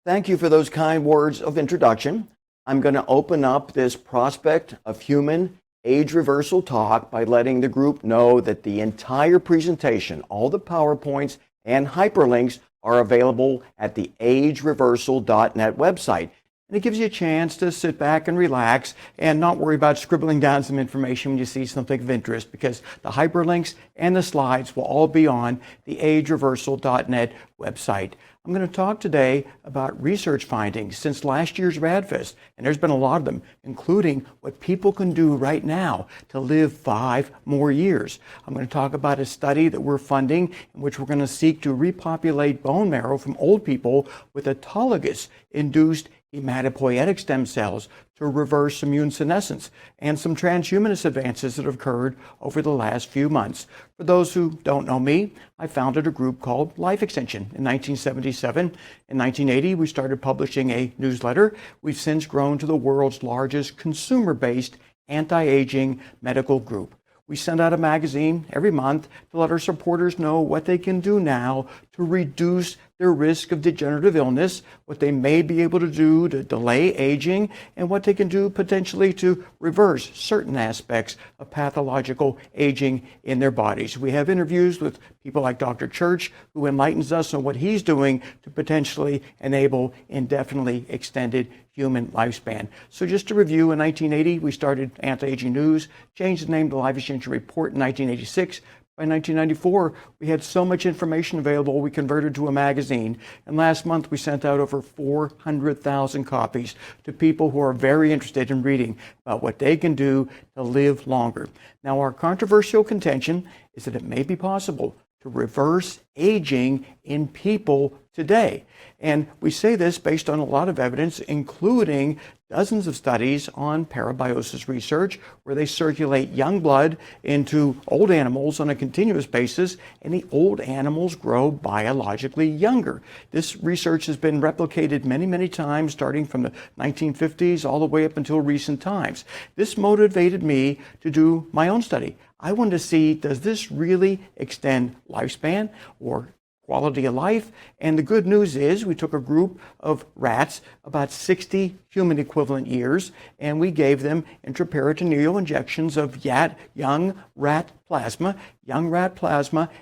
Thank you for those kind words of introduction. I'm going to open up this prospect of human age reversal talk by letting the group know that the entire presentation, all the PowerPoints and hyperlinks are available at the agereversal.net website. And it gives you a chance to sit back and relax and not worry about scribbling down some information when you see something of interest, because the hyperlinks and the slides will all be on the agereversal.net website. I'm going to talk today about research findings since last year's RAADfest, and there's been a lot of them, including what people can do right now to live 5 more years. I'm going to talk about a study that we're funding in which we're going to seek to repopulate bone marrow from old people with autologous induced hematopoietic stem cells to reverse immune senescence, and some transhumanist advances that have occurred over the last few months. For those who don't know me, I founded a group called Life Extension in 1977. In 1980, we started publishing a newsletter. We've since grown to the world's largest consumer-based anti-aging medical group. We send out a magazine every month to let our supporters know what they can do now to reduce their risk of degenerative illness, what they may be able to do to delay aging, and what they can do potentially to reverse certain aspects of pathological aging in their bodies. We have interviews with people like Dr. Church, who enlightens us on what he's doing to potentially enable indefinitely extended human lifespan. So just to review, in 1980, we started Anti-Aging News, changed the name to Life Extension Report in 1986. By 1994, we had so much information available, we converted to a magazine. And last month, we sent out over 400,000 copies to people who are very interested in reading about what they can do to live longer. Now, our controversial contention is that it may be possible to reverse aging in people today. And we say this based on a lot of evidence, including dozens of studies on parabiosis research, where they circulate young blood into old animals on a continuous basis, and the old animals grow biologically younger. This research has been replicated many, many times, starting from the 1950s all the way up until recent times. This motivated me to do my own study. I wanted to see, does this really extend lifespan or quality of life? And the good news is we took a group of rats, about 60 human equivalent years, and we gave them intraperitoneal injections of young rat plasma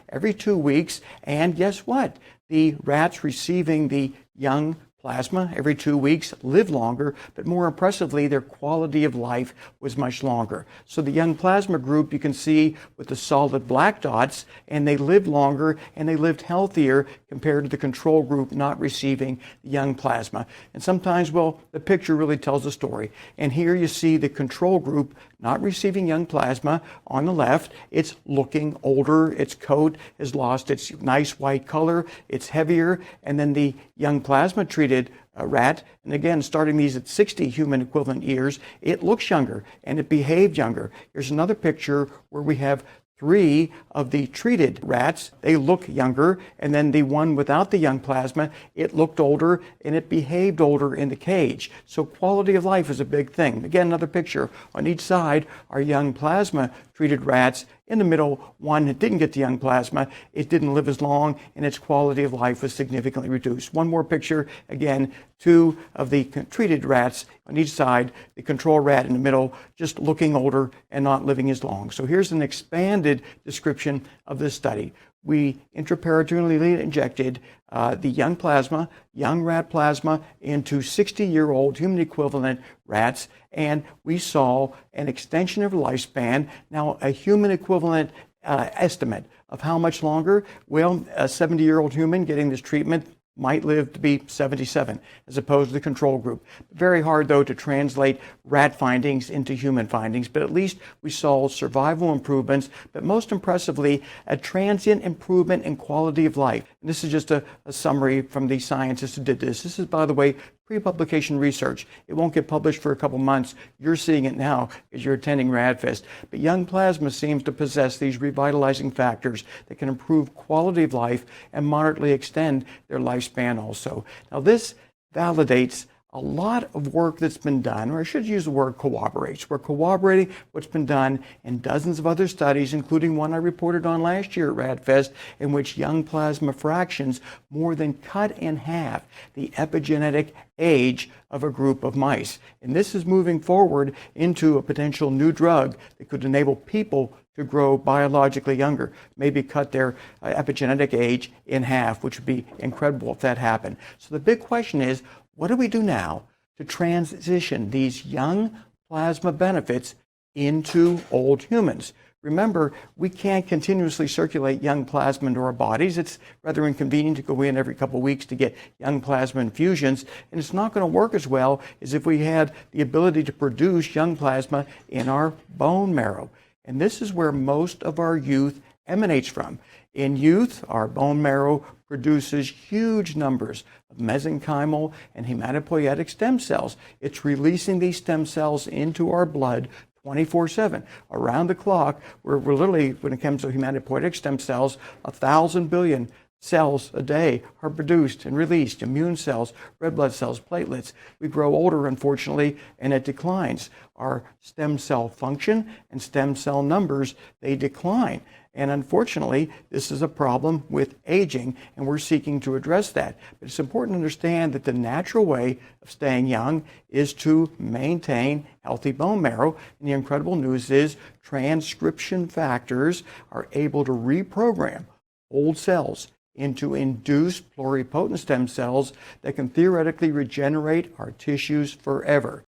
every 2 weeks. And guess what? The rats receiving the young plasma every 2 weeks lived longer, but more impressively, their quality of life was much longer. So the young plasma group, you can see with the solid black dots, and they lived longer and they lived healthier compared to the control group not receiving the young plasma. And sometimes, well, the picture really tells a story. And here you see the control group not receiving young plasma on the left. It's looking older. Its coat has lost its nice white color. It's heavier. And then the young plasma treated rat, and again, starting these at 60 human equivalent years, it looks younger and it behaved younger. Here's another picture where we have 3 of the treated rats. They look younger, and then the one without the young plasma, it looked older and it behaved older in the cage. So quality of life is a big thing. Again, another picture. On each side are young plasma treated rats. In the middle, one that didn't get the young plasma, it didn't live as long, and its quality of life was significantly reduced. One more picture, again, 2 of the treated rats on each side, the control rat in the middle, just looking older and not living as long. So here's an expanded description of this study. We intraperitoneally injected the young rat plasma into 60-year-old human equivalent rats, and we saw an extension of lifespan. Now, a human equivalent estimate of how much longer? Well, a 70-year-old human getting this treatment might live to be 77 as opposed to the control group. Very hard, though, to translate rat findings into human findings, but at least we saw survival improvements, but most impressively, a transient improvement in quality of life. And this is just a summary from the scientists who did this. This is, by the way, pre-publication research. It won't get published for a couple months. You're seeing it now as you're attending RAADfest. But young plasma seems to possess these revitalizing factors that can improve quality of life and moderately extend their lifespan also. Now, this validates a lot of work that's been done, or I should use the word corroborates. We're corroborating what's been done in dozens of other studies, including one I reported on last year at RAADfest, in which young plasma fractions more than cut in half the epigenetic age of a group of mice. And this is moving forward into a potential new drug that could enable people to grow biologically younger, maybe cut their epigenetic age in half, which would be incredible if that happened. So the big question is, what do we do now to transition these young plasma benefits into old humans? Remember, we can't continuously circulate young plasma into our bodies. It's rather inconvenient to go in every couple of weeks to get young plasma infusions, and it's not going to work as well as if we had the ability to produce young plasma in our bone marrow. And this is where most of our youth emanates from. In youth, our bone marrow produces huge numbers of mesenchymal and hematopoietic stem cells. It's releasing these stem cells into our blood 24/7, around the clock. We're literally, when it comes to hematopoietic stem cells, 1,000 billion cells a day are produced and released. Immune cells, red blood cells, platelets. We grow older, unfortunately, and it declines. Our stem cell function and stem cell numbers, they decline. And unfortunately, this is a problem with aging, and we're seeking to address that. But it's important to understand that the natural way of staying young is to maintain healthy bone marrow. And the incredible news is transcription factors are able to reprogram old cells into induced pluripotent stem cells that can theoretically regenerate our tissues forever.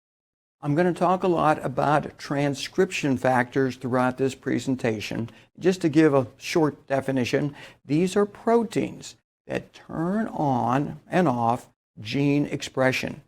I'm going to talk a lot about transcription factors throughout this presentation. Just to give a short definition, these are proteins that turn on and off gene expression.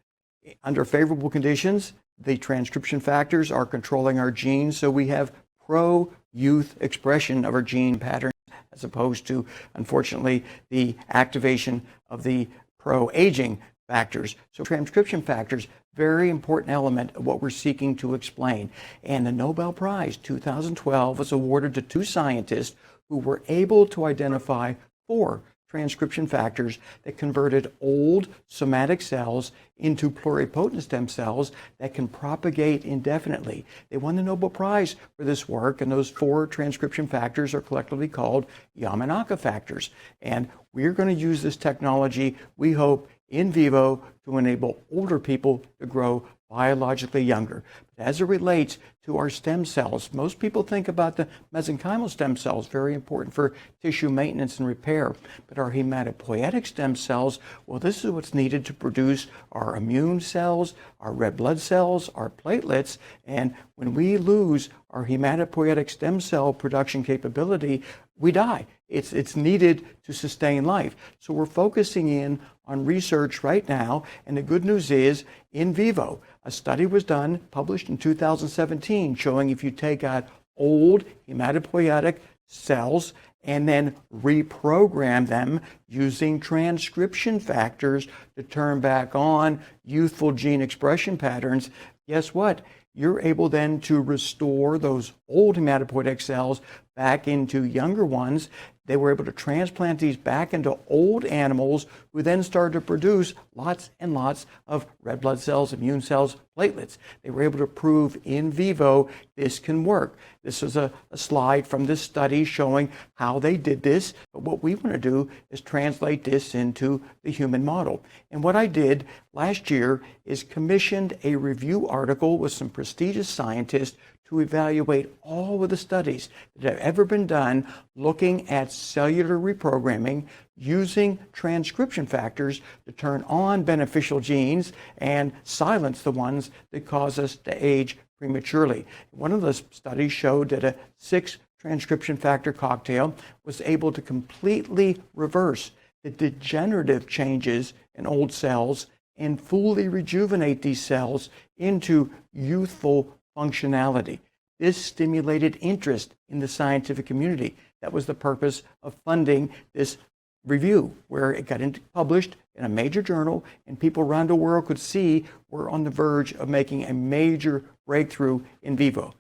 Under favorable conditions, the transcription factors are controlling our genes, so we have pro-youth expression of our gene patterns, as opposed to, unfortunately, the activation of the pro-aging factors. So transcription factors, very important element of what we're seeking to explain. And the Nobel Prize 2012 was awarded to two scientists who were able to identify 4 transcription factors that converted old somatic cells into pluripotent stem cells that can propagate indefinitely. They won the Nobel Prize for this work, and those 4 transcription factors are collectively called Yamanaka factors. And we're going to use this technology, we hope, in vivo to enable older people to grow biologically younger. But as it relates to our stem cells, most people think about the mesenchymal stem cells, very important for tissue maintenance and repair. But our hematopoietic stem cells, well, this is what's needed to produce our immune cells, our red blood cells, our platelets. And when we lose our hematopoietic stem cell production capability, we die. It's needed to sustain life. So we're focusing in on research right now, and the good news is in vivo. A study was done, published in 2017, showing if you take out old hematopoietic cells and then reprogram them using transcription factors to turn back on youthful gene expression patterns, guess what? You're able then to restore those old hematopoietic cells back into younger ones. They were able to transplant these back into old animals who then started to produce lots and lots of red blood cells, immune cells, platelets. They were able to prove in vivo this can work. This is a slide from this study showing how they did this. But what we want to do is translate this into the human model. And what I did last year is commissioned a review article with some prestigious scientists to evaluate all of the studies that have ever been done looking at cellular reprogramming using transcription factors to turn on beneficial genes and silence the ones that cause us to age prematurely. One of the studies showed that a 6 transcription factor cocktail was able to completely reverse the degenerative changes in old cells and fully rejuvenate these cells into youthful functionality. This stimulated interest in the scientific community. That was the purpose of funding this review, where it got published in a major journal, and people around the world could see we're on the verge of making a major breakthrough in vivo.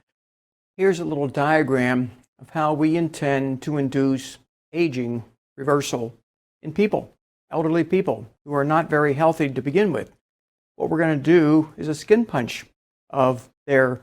Here's a little diagram of how we intend to induce aging reversal in people, elderly people who are not very healthy to begin with. what we're going to do is a skin punch of their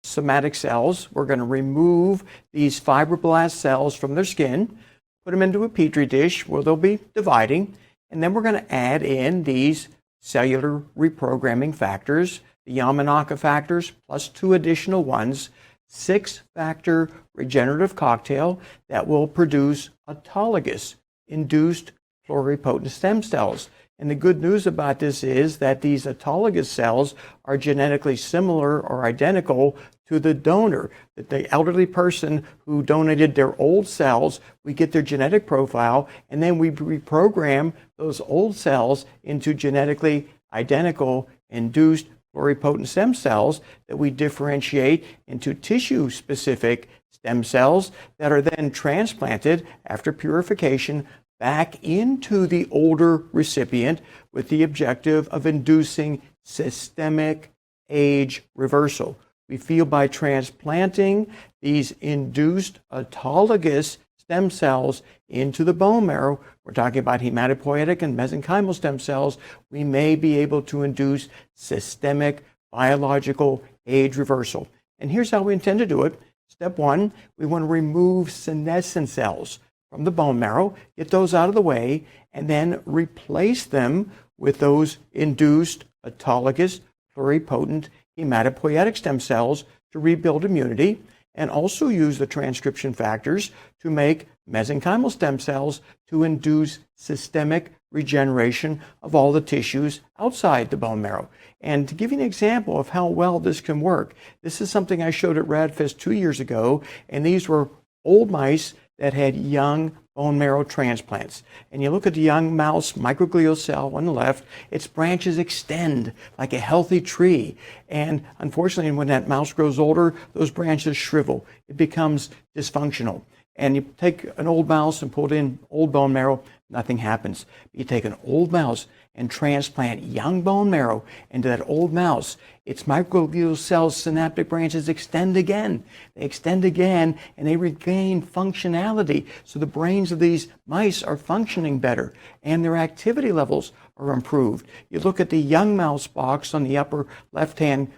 somatic cells. We're going to remove these fibroblast cells from their skin, put them into a petri dish where they'll be dividing, and then we're going to add in these cellular reprogramming factors, the Yamanaka factors, plus 2 additional ones, 6-factor regenerative cocktail that will produce autologous induced pluripotent stem cells. And the good news about this is that these autologous cells are genetically similar or identical to the donor. That the elderly person who donated their old cells, we get their genetic profile, and then we reprogram those old cells into genetically identical induced pluripotent stem cells that we differentiate into tissue-specific stem cells that are then transplanted after purification back into the older recipient with the objective of inducing systemic age reversal. We feel by transplanting these induced autologous stem cells into the bone marrow, we're talking about hematopoietic and mesenchymal stem cells, we may be able to induce systemic biological age reversal. And here's how we intend to do it. Step 1, we want to remove senescent cells from the bone marrow, get those out of the way, and then replace them with those induced autologous pluripotent hematopoietic stem cells to rebuild immunity, and also use the transcription factors to make mesenchymal stem cells to induce systemic regeneration of all the tissues outside the bone marrow. And to give you an example of how well this can work, this is something I showed at RAADfest 2 years ago, and these were old mice that had young bone marrow transplants. And you look at the young mouse microglial cell on the left, its branches extend like a healthy tree. And unfortunately, when that mouse grows older, those branches shrivel. It becomes dysfunctional. And you take an old mouse and put in old bone marrow, nothing happens. You take an old mouse and transplant young bone marrow into that old mouse, its microglial cells, synaptic branches extend again. They extend again and they regain functionality. So the brains of these mice are functioning better and their activity levels are improved. You look at the young mouse box on the upper left-hand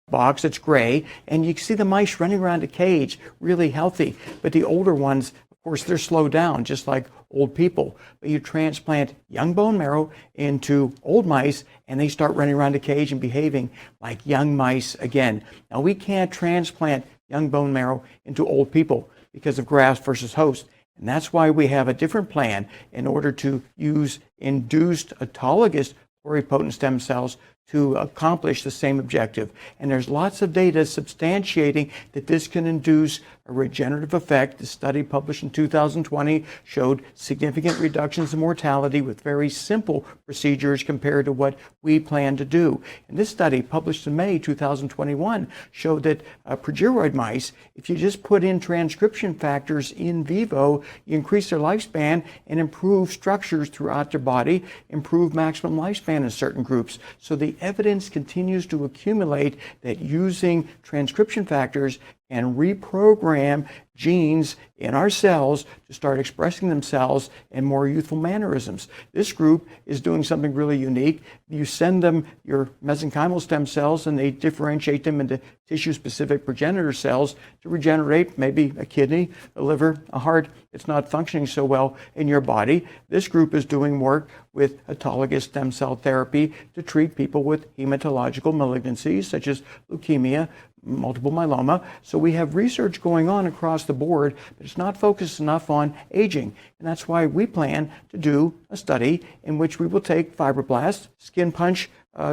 box, it's gray, and you can see the mice running around a cage, really healthy. But the older ones, of course, they're slowed down, just like old people. But you transplant young bone marrow into old mice, and they start running around a cage and behaving like young mice again. Now, we can't transplant young bone marrow into old people because of graft versus host. And that's why we have a different plan in order to use induced autologous pluripotent stem cells to accomplish the same objective. And there's lots of data substantiating that this can induce a regenerative effect. The study published in 2020 showed significant reductions in mortality with very simple procedures compared to what we plan to do. And this study, published in May 2021, showed that progeroid mice, if you just put in transcription factors in vivo, you increase their lifespan and improve structures throughout their body, improve maximum lifespan in certain groups. So the evidence continues to accumulate that using transcription factors and reprogram genes in our cells to start expressing themselves in more youthful mannerisms. This group is doing something really unique. You send them your mesenchymal stem cells and they differentiate them into tissue-specific progenitor cells to regenerate maybe a kidney, a liver, a heart that's not functioning so well in your body. This group is doing work with autologous stem cell therapy to treat people with hematological malignancies such as leukemia, multiple myeloma. So we have research going on across the board, but it's not focused enough on aging. And that's why we plan to do a study in which we will take fibroblasts, skin punch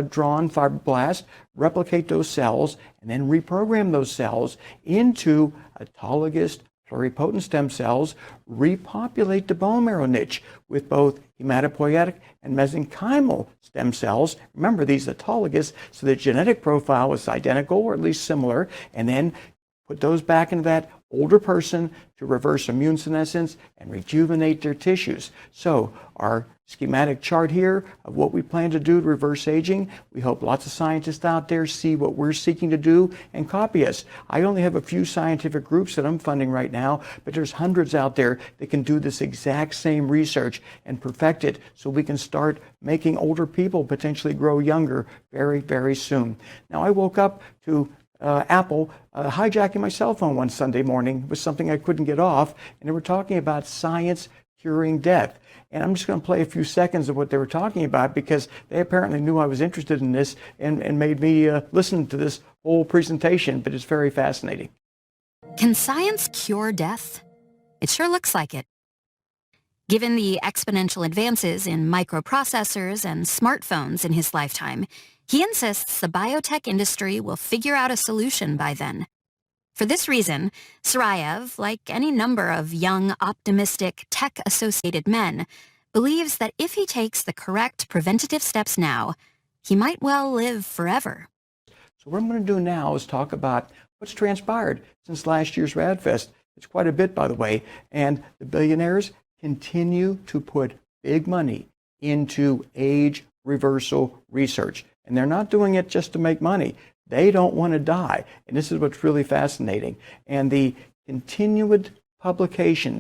drawn fibroblasts, replicate those cells, and then reprogram those cells into autologous pluripotent stem cells, repopulate the bone marrow niche with both hematopoietic and mesenchymal stem cells. Remember, these autologous, so the genetic profile is identical or at least similar, and then put those back into that older person to reverse immune senescence and rejuvenate their tissues. So our schematic chart here of what we plan to do to reverse aging. We hope lots of scientists out there see what we're seeking to do and copy us. I only have a few scientific groups that I'm funding right now, but there's hundreds out there that can do this exact same research and perfect it so we can start making older people potentially grow younger very, very soon. Now, I woke up to Apple hijacking my cell phone one Sunday morning with something I couldn't get off, and they were talking about science curing death. And I'm just going to play a few seconds of what they were talking about because they apparently knew I was interested in this and made me listen to this whole presentation, but it's very fascinating. Can science cure death? It sure looks like it. Given the exponential advances in microprocessors and smartphones in his lifetime, he insists the biotech industry will figure out a solution by then. For this reason, Sarayev, like any number of young, optimistic, tech-associated men, believes that if he takes the correct preventative steps now, he might well live forever. So what I'm going to do now is talk about what's transpired since last year's RAADfest. It's quite a bit, by the way, and the billionaires continue to put big money into age reversal research. And they're not doing it just to make money. They don't want to die. And this is what's really fascinating. And the continuing publication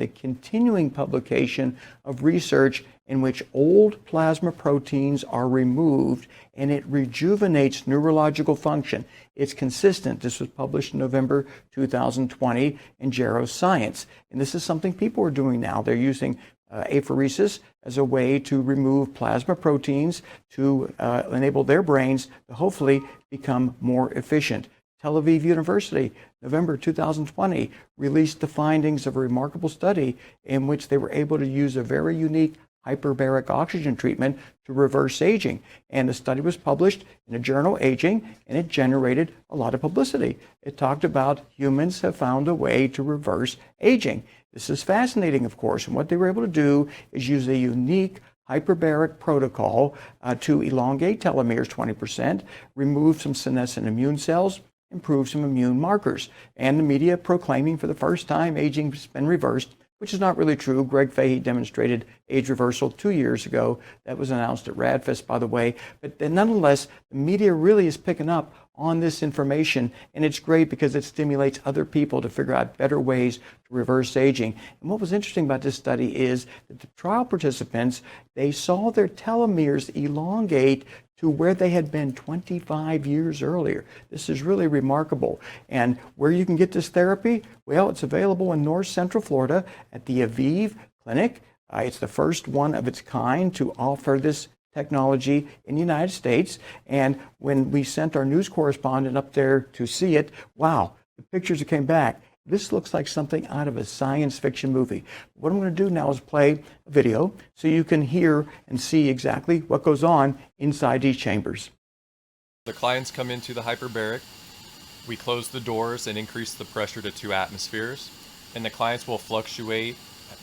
of research in which old plasma proteins are removed and it rejuvenates neurological function. It's consistent. This was published in November 2020 in Jarrow Science. And this is something people are doing now. They're using apheresis as a way to remove plasma proteins to enable their brains to hopefully become more efficient. Tel Aviv University, November 2020, released the findings of a remarkable study in which they were able to use a very unique hyperbaric oxygen treatment to reverse aging. And the study was published in a journal, Aging, and it generated a lot of publicity. It talked about humans have found a way to reverse aging. This is fascinating, of course, and what they were able to do is use a unique hyperbaric protocol to elongate telomeres 20%, remove some senescent immune cells, improve some immune markers. And the media proclaiming for the first time aging has been reversed, which is not really true. Greg Fahey demonstrated age reversal 2 years ago. That was announced at RAADfest, by the way. But nonetheless, the media really is picking up on this information, and it's great because it stimulates other people to figure out better ways to reverse aging. And what was interesting about this study is that the trial participants, they saw their telomeres elongate to where they had been 25 years earlier. This is really remarkable. And where you can get this therapy? Well, it's available in North Central Florida at the Aviv Clinic. It's the first one of its kind to offer this technology in the United States. And when we sent our news correspondent up there to see it, wow, the pictures that came back, this looks like something out of a science fiction movie. What I'm going to do now is play a video so you can hear and see exactly what goes on inside these chambers. The clients come into the hyperbaric. We close the doors and increase the pressure to 2 atmospheres. And the clients will fluctuate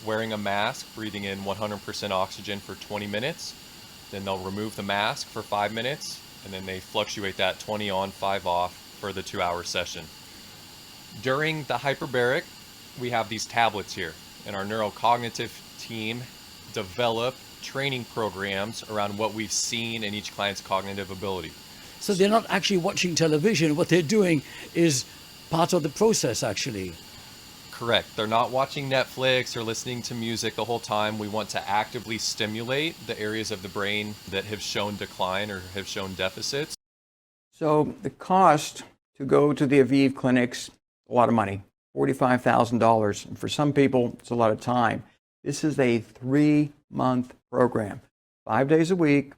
wearing a mask, breathing in 100% oxygen for 20 minutes. Then they'll remove the mask for 5 minutes, and then they fluctuate that 20 on, 5 off for the 2-hour session. During the hyperbaric, we have these tablets here, and our neurocognitive team develop training programs around what we've seen in each client's cognitive ability. So they're not actually watching television. What they're doing is part of the process, actually. Correct. They're not watching Netflix or listening to music the whole time. We want to actively stimulate the areas of the brain that have shown decline or have shown deficits. So the cost to go to the Aviv clinics, a lot of money, $45,000. And for some people, it's a lot of time. This is a 3-month program, 5 days a week,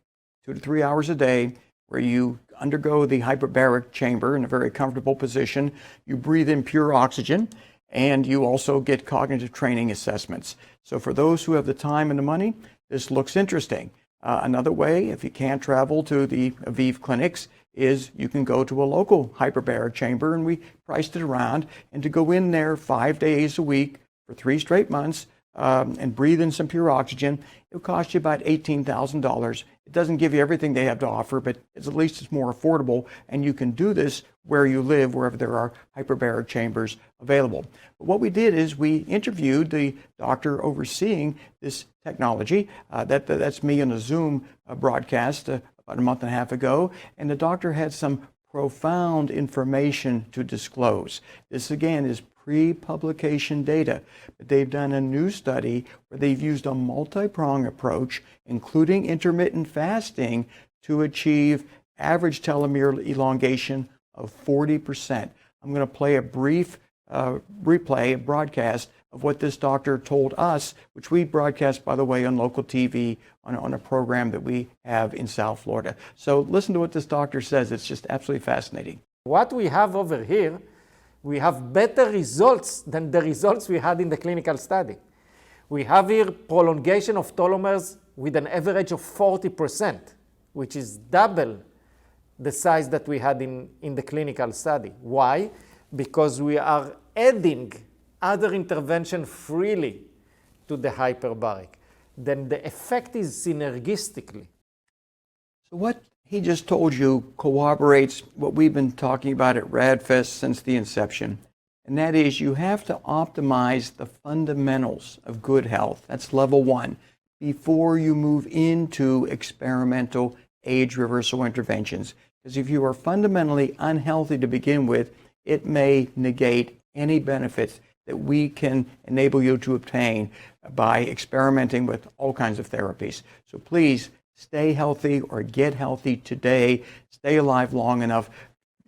2 to 3 hours a day, where you undergo the hyperbaric chamber in a very comfortable position. You breathe in pure oxygen, and you also get cognitive training assessments. So for those who have the time and the money, this looks interesting. Another way, if you can't travel to the Aviv clinics, is you can go to a local hyperbaric chamber, and we priced it around. And to go in there 5 days a week for 3 straight months, and breathe in some pure oxygen, it'll cost you about $18,000. It doesn't give you everything they have to offer, but at least it's more affordable, and you can do this where you live, wherever there are hyperbaric chambers available. But what we did is we interviewed the doctor overseeing this technology. That's me on a Zoom broadcast about a month and a half ago, and the doctor had some profound information to disclose. This again is pre-publication data, but they've done a new study where they've used a multi-prong approach, including intermittent fasting, to achieve average telomere elongation of 40%. I'm going to play a brief replay, a broadcast of what this doctor told us, which we broadcast, by the way, on local TV on a program that we have in South Florida. So listen to what this doctor says. It's just absolutely fascinating. What we have over here, we have better results than the results we had in the clinical study. We have here prolongation of telomeres with an average of 40%, which is double the size that we had in the clinical study. Why? Because we are adding other intervention freely to the hyperbaric. Then the effect is synergistically. So what he just told you corroborates what we've been talking about at RAADfest since the inception, and that is you have to optimize the fundamentals of good health. That's level one, before you move into experimental age reversal interventions. Because if you are fundamentally unhealthy to begin with, it may negate any benefits that we can enable you to obtain by experimenting with all kinds of therapies. So please stay healthy or get healthy today. Stay alive long enough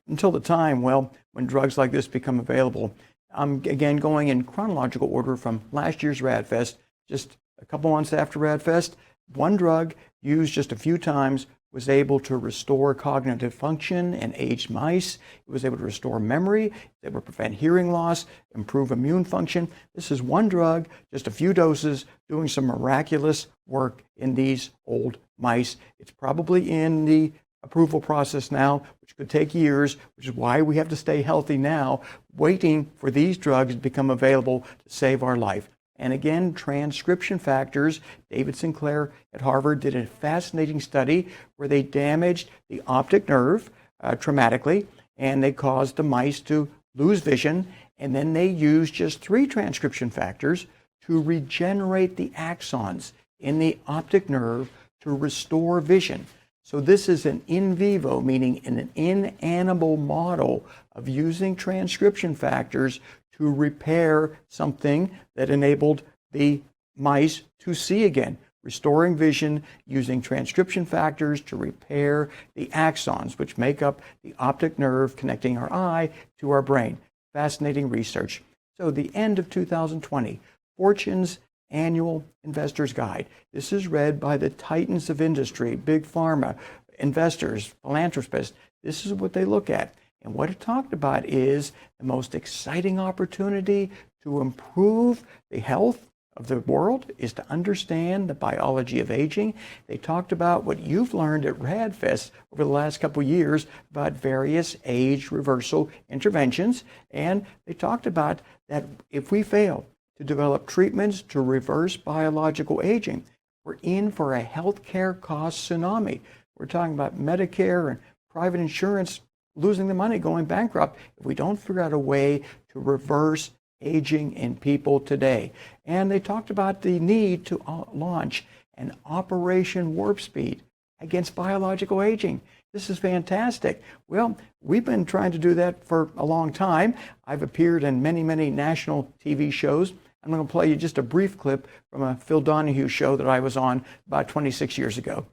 until the time, well, when drugs like this become available. I'm again going in chronological order from last year's RAADfest, just a couple months after RAADfest. One drug used just a few times was able to restore cognitive function in aged mice. It was able to restore memory. It would prevent hearing loss, improve immune function. This is one drug, just a few doses, doing some miraculous work in these old mice. It's probably in the approval process now, which could take years, which is why we have to stay healthy now, waiting for these drugs to become available to save our life. And again, transcription factors. David Sinclair at Harvard did a fascinating study where they damaged the optic nerve traumatically, and they caused the mice to lose vision. And then they used just 3 transcription factors to regenerate the axons in the optic nerve to restore vision. So this is an in vivo, meaning an inanimal model of using transcription factors to repair something that enabled the mice to see again, restoring vision using transcription factors to repair the axons, which make up the optic nerve connecting our eye to our brain. Fascinating research. So the end of 2020, Fortune's annual investor's guide. This is read by the titans of industry, big pharma, investors, philanthropists. This is what they look at. And what it talked about is the most exciting opportunity to improve the health of the world is to understand the biology of aging. They talked about what you've learned at RAADfest over the last couple of years about various age reversal interventions. And they talked about that if we fail to develop treatments to reverse biological aging, we're in for a healthcare cost tsunami. We're talking about Medicare and private insurance losing the money, going bankrupt, if we don't figure out a way to reverse aging in people today. And they talked about the need to launch an Operation Warp Speed against biological aging. This is fantastic. Well, we've been trying to do that for a long time. I've appeared in many, many national TV shows. I'm going to play you just a brief clip from a Phil Donahue show that I was on about 26 years ago.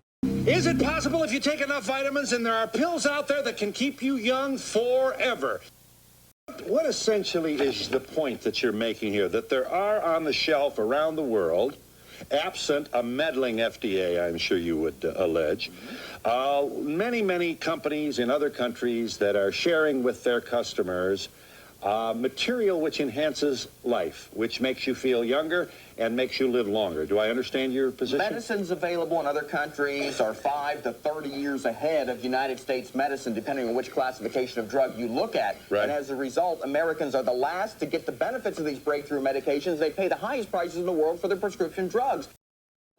Is it possible if you take enough vitamins and there are pills out there that can keep you young forever? What essentially is the point that you're making here? That there are on the shelf around the world, absent a meddling FDA, I'm sure you would allege, many companies in other countries that are sharing with their customers material which enhances life, which makes you feel younger and makes you live longer. Do I understand your position? Medicines available in other countries are 5 to 30 years ahead of United States medicine, depending on which classification of drug you look at. Right. And as a result, Americans are the last to get the benefits of these breakthrough medications. They pay the highest prices in the world for their prescription drugs.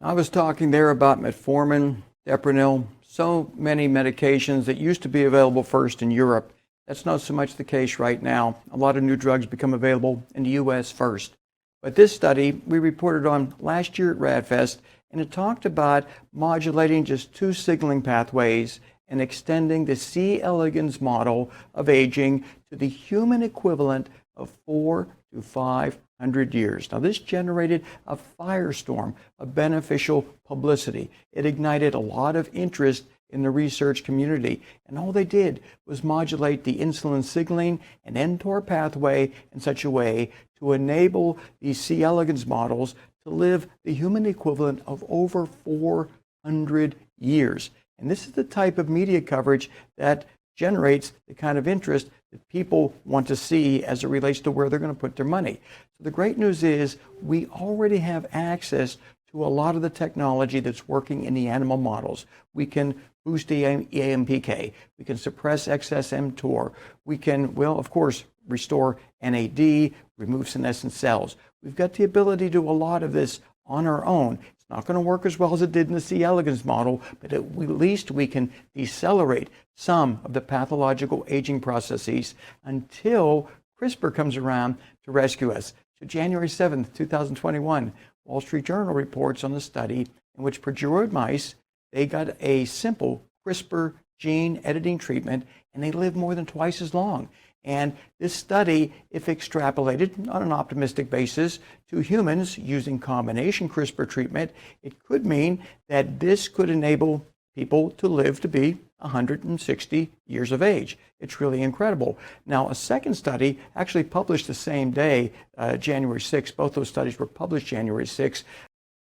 I was talking there about metformin, Depronyl, so many medications that used to be available first in Europe. That's not so much the case right now. A lot of new drugs become available in the U.S. first. But this study we reported on last year at RAADfest, and it talked about modulating just 2 signaling pathways and extending the C. elegans model of aging to the human equivalent of 400 to 500 years. Now, this generated a firestorm of beneficial publicity. It ignited a lot of interest in the research community, and all they did was modulate the insulin signaling and mTOR pathway in such a way to enable these C. elegans models to live the human equivalent of over 400 years. And this is the type of media coverage that generates the kind of interest that people want to see as it relates to where they're going to put their money. So the great news is we already have access to a lot of the technology that's working in the animal models. We can boost the AMPK. We can suppress excess mTOR. We can, well, of course, restore NAD, remove senescent cells. We've got the ability to do a lot of this on our own. It's not going to work as well as it did in the C. elegans model, but at least we can decelerate some of the pathological aging processes until CRISPR comes around to rescue us. So January 7th, 2021, Wall Street Journal reports on a study in which progeroid mice, they got a simple CRISPR gene editing treatment, and they lived more than twice as long. And this study, if extrapolated on an optimistic basis to humans using combination CRISPR treatment, it could mean that this could enable people to live to be 160 years of age. It's really incredible. Now, a second study actually published the same day, January 6th, both those studies were published January 6th,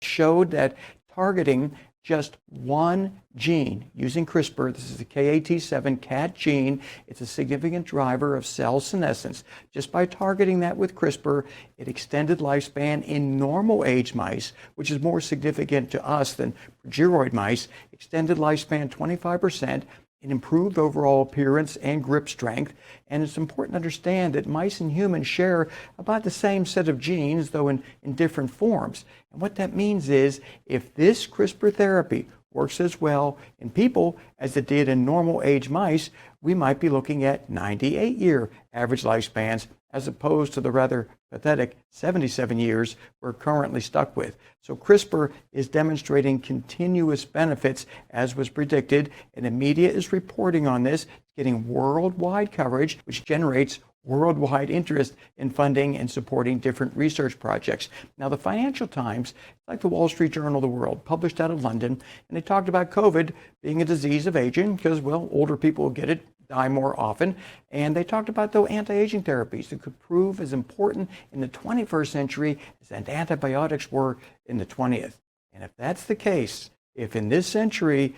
showed that targeting just one gene using CRISPR, this is the KAT7 CAT gene, it's a significant driver of cell senescence. Just by targeting that with CRISPR, it extended lifespan in normal age mice, which is more significant to us than progeroid mice, extended lifespan 25%, it improved overall appearance and grip strength. And it's important to understand that mice and humans share about the same set of genes, though in different forms. And what that means is if this CRISPR therapy works as well in people as it did in normal age mice, we might be looking at 98-year average lifespans as opposed to the rather pathetic 77 years we're currently stuck with. So CRISPR is demonstrating continuous benefits as was predicted, and the media is reporting on this. It's getting worldwide coverage, which generates worldwide interest in funding and supporting different research projects. Now, the Financial Times, like the Wall Street Journal of the World, published out of London, and they talked about COVID being a disease of aging because, well, older people will get it, die more often. And they talked about, though, anti-aging therapies that could prove as important in the 21st century as antibiotics were in the 20th. And if that's the case, if in this century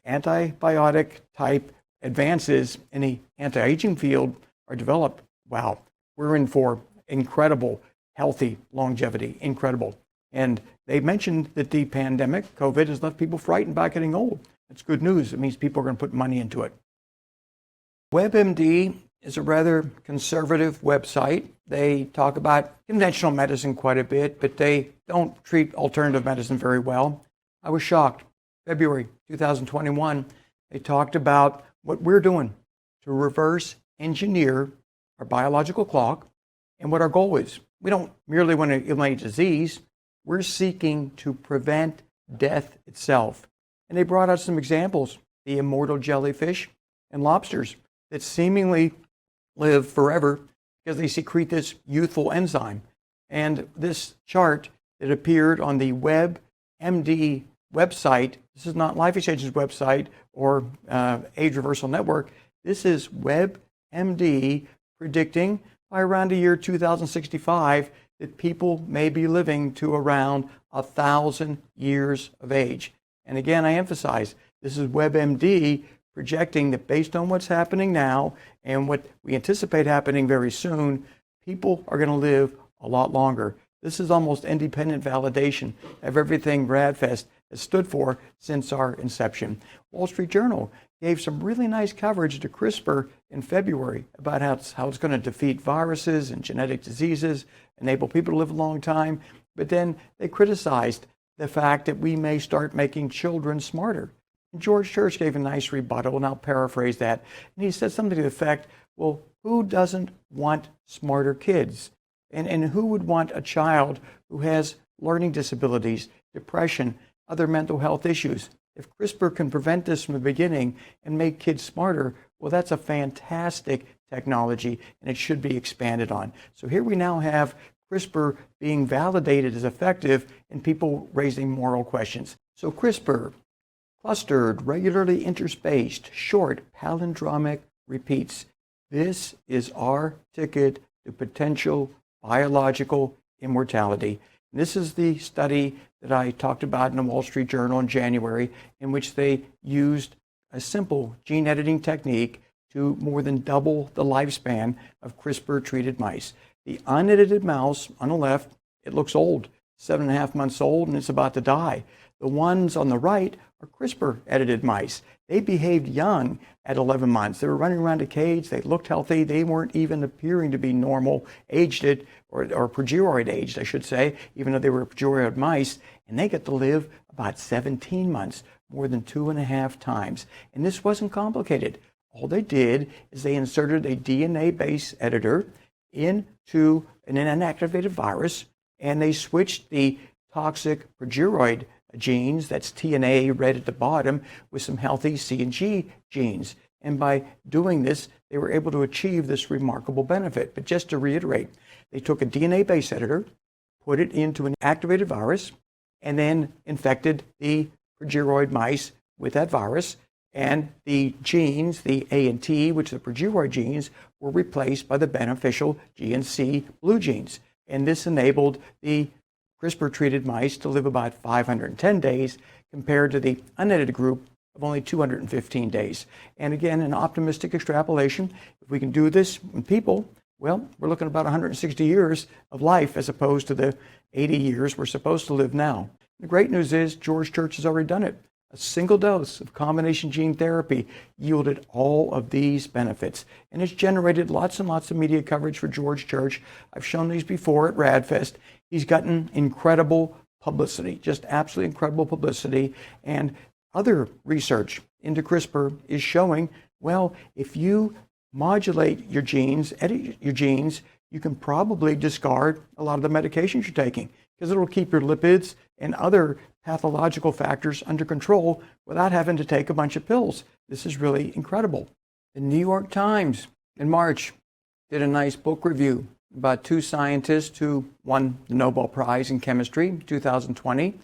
antibiotic type advances in the anti-aging field are developed, wow, we're in for incredible, healthy longevity, incredible. And they mentioned that the pandemic, COVID, has left people frightened about getting old. That's good news. It means people are going to put money into it. WebMD is a rather conservative website. They talk about conventional medicine quite a bit, but they don't treat alternative medicine very well. I was shocked. February 2021, they talked about what we're doing to reverse engineer our biological clock and what our goal is. We don't merely want to eliminate disease. We're seeking to prevent death itself. And they brought out some examples, the immortal jellyfish and lobsters that seemingly live forever because they secrete this youthful enzyme. And this chart that appeared on the WebMD website, this is not Life Exchange's website or Age Reversal Network, this is WebMD predicting by around the year 2065 that people may be living to around 1,000 years of age. And again, I emphasize, this is WebMD projecting that based on what's happening now and what we anticipate happening very soon, people are going to live a lot longer. This is almost independent validation of everything RAADfest has stood for since our inception. Wall Street Journal gave some really nice coverage to CRISPR in February about how it's going to defeat viruses and genetic diseases, enable people to live a long time. But then they criticized the fact that we may start making children smarter. And George Church gave a nice rebuttal, and I'll paraphrase that. And he said something to the effect, well, who doesn't want smarter kids? And who would want a child who has learning disabilities, depression, other mental health issues? If CRISPR can prevent this from the beginning and make kids smarter, well, that's a fantastic technology, and it should be expanded on. So here we now have CRISPR being validated as effective and people raising moral questions. So CRISPR, clustered, regularly interspaced, short, palindromic repeats. This is our ticket to potential biological immortality. And this is the study that I talked about in the Wall Street Journal in January, in which they used a simple gene editing technique to more than double the lifespan of CRISPR-treated mice. The unedited mouse on the left, it looks old, 7.5 months old, and it's about to die. The ones on the right are CRISPR-edited mice. They behaved young at 11 months. They were running around a cage. They looked healthy. They weren't even appearing to be normal aged or progeroid aged, I should say, even though they were progeroid mice. And they get to live about 17 months, more than 2.5 times. And this wasn't complicated. All they did is they inserted a DNA base editor into an inactivated virus, and they switched the toxic progeroid genes, that's T and A red at the bottom, with some healthy C and G genes. And by doing this, they were able to achieve this remarkable benefit. But just to reiterate, they took a DNA base editor, put it into an activated virus, and then infected the progeroid mice with that virus. And the genes, the A and T, which are the progeroid genes, were replaced by the beneficial G and C blue genes. And this enabled the CRISPR-treated mice to live about 510 days compared to the unedited group of only 215 days. And again, an optimistic extrapolation, if we can do this in people, well, we're looking at about 160 years of life as opposed to the 80 years we're supposed to live now. The great news is George Church has already done it. A single dose of combination gene therapy yielded all of these benefits. And it's generated lots and lots of media coverage for George Church. I've shown these before at RAADfest. He's gotten incredible publicity, just absolutely incredible publicity. And other research into CRISPR is showing, well, if you modulate your genes, edit your genes, you can probably discard a lot of the medications you're taking because it'll keep your lipids and other pathological factors under control without having to take a bunch of pills. This is really incredible. The New York Times in March did a nice book review about two scientists who won the Nobel Prize in Chemistry in 2020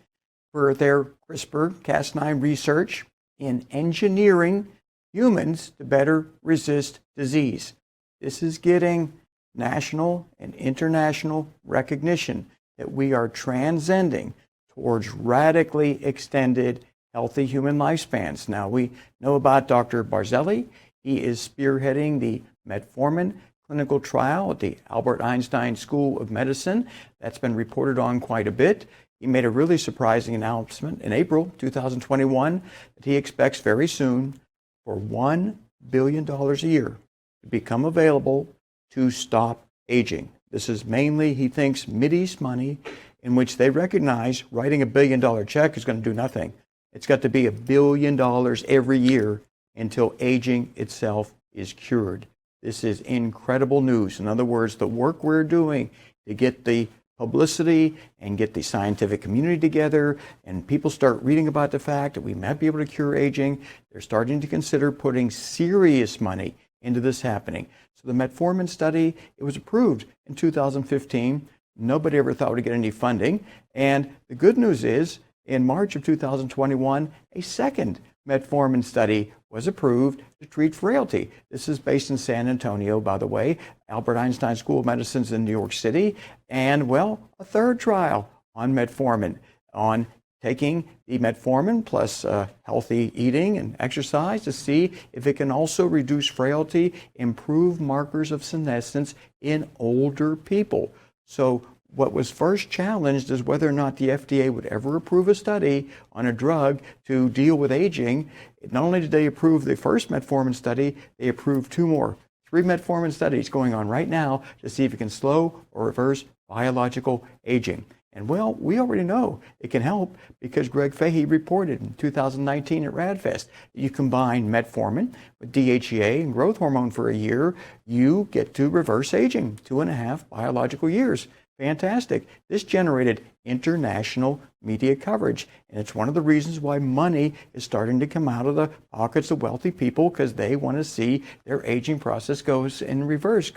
for their CRISPR-Cas9 research in engineering humans to better resist disease. This is getting national and international recognition that we are transcending towards radically extended healthy human lifespans. Now, we know about Dr. Barzilai. He is spearheading the metformin clinical trial at the Albert Einstein School of Medicine. That's been reported on quite a bit. He made a really surprising announcement in April 2021 that he expects very soon for $1 billion a year to become available to stop aging. This is mainly, he thinks, Mideast money in which they recognize writing $1 billion check is going to do nothing. It's got to be $1 billion every year until aging itself is cured. This is incredible news. In other words, the work we're doing to get the publicity and get the scientific community together and people start reading about the fact that we might be able to cure aging, they're starting to consider putting serious money into this happening. So the metformin study, it was approved in 2015. Nobody ever thought we'd get any funding. And the good news is, in March of 2021, a second metformin study was approved to treat frailty. This is based in San Antonio, by the way. Albert Einstein School of Medicine's in New York City. And, well, a third trial on metformin, on taking the metformin plus healthy eating and exercise to see if it can also reduce frailty, improve markers of senescence in older people. So what was first challenged is whether or not the FDA would ever approve a study on a drug to deal with aging. Not only did they approve the first metformin study, they approved 2 more. 3 metformin studies going on right now to see if it can slow or reverse biological aging. And well, we already know it can help because Greg Fahey reported in 2019 at RAADfest that you combine metformin with DHEA and growth hormone for a year, you get to reverse aging, 2.5 biological years. Fantastic. This generated international media coverage, and it's one of the reasons why money is starting to come out of the pockets of wealthy people, because they want to see their aging process go in reverse.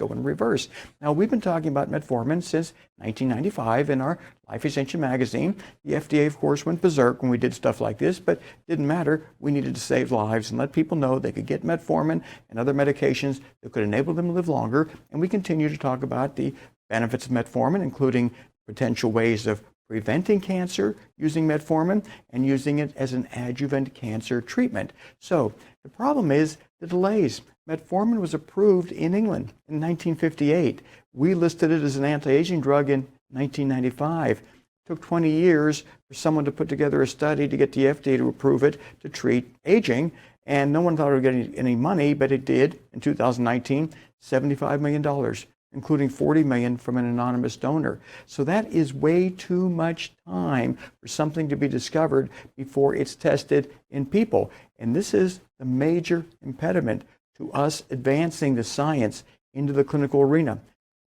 Now, we've been talking about metformin since 1995 in our Life Extension magazine. The FDA, of course, went berserk when we did stuff like this, but it didn't matter. We needed to save lives and let people know they could get metformin and other medications that could enable them to live longer, and we continue to talk about the benefits of metformin, including potential ways of preventing cancer using metformin and using it as an adjuvant cancer treatment. So the problem is the delays. Metformin was approved in England in 1958. We listed it as an anti-aging drug in 1995. It took 20 years for someone to put together a study to get the FDA to approve it to treat aging, and no one thought it would get any money, but it did in 2019, $75 million. Including $40 million from an anonymous donor. So that is way too much time for something to be discovered before it's tested in people. And this is the major impediment to us advancing the science into the clinical arena.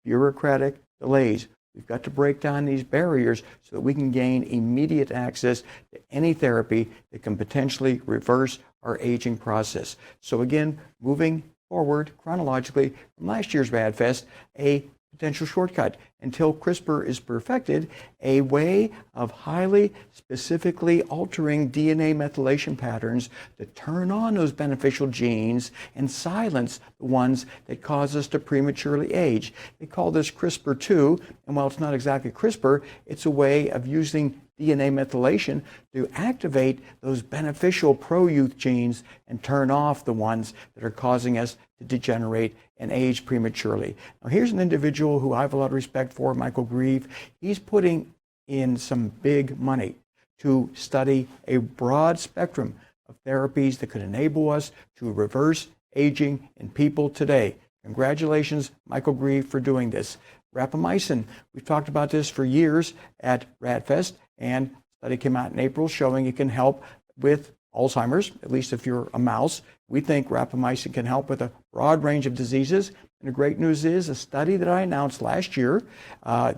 Bureaucratic delays. We've got to break down these barriers so that we can gain immediate access to any therapy that can potentially reverse our aging process. So again, moving forward chronologically from last year's RAADfest, a potential shortcut until CRISPR is perfected, a way of highly specifically altering DNA methylation patterns to turn on those beneficial genes and silence the ones that cause us to prematurely age. They call this CRISPR-2, and while it's not exactly CRISPR, it's a way of using DNA methylation to activate those beneficial pro-youth genes and turn off the ones that are causing us to degenerate and age prematurely. Now, here's an individual who I have a lot of respect for, Michael Grieve. He's putting in some big money to study a broad spectrum of therapies that could enable us to reverse aging in people today. Congratulations, Michael Grieve, for doing this. Rapamycin, we've talked about this for years at RAADfest, and a study came out in April showing it can help with Alzheimer's, at least if you're a mouse. We think rapamycin can help with a broad range of diseases. And the great news is a study that I announced last year,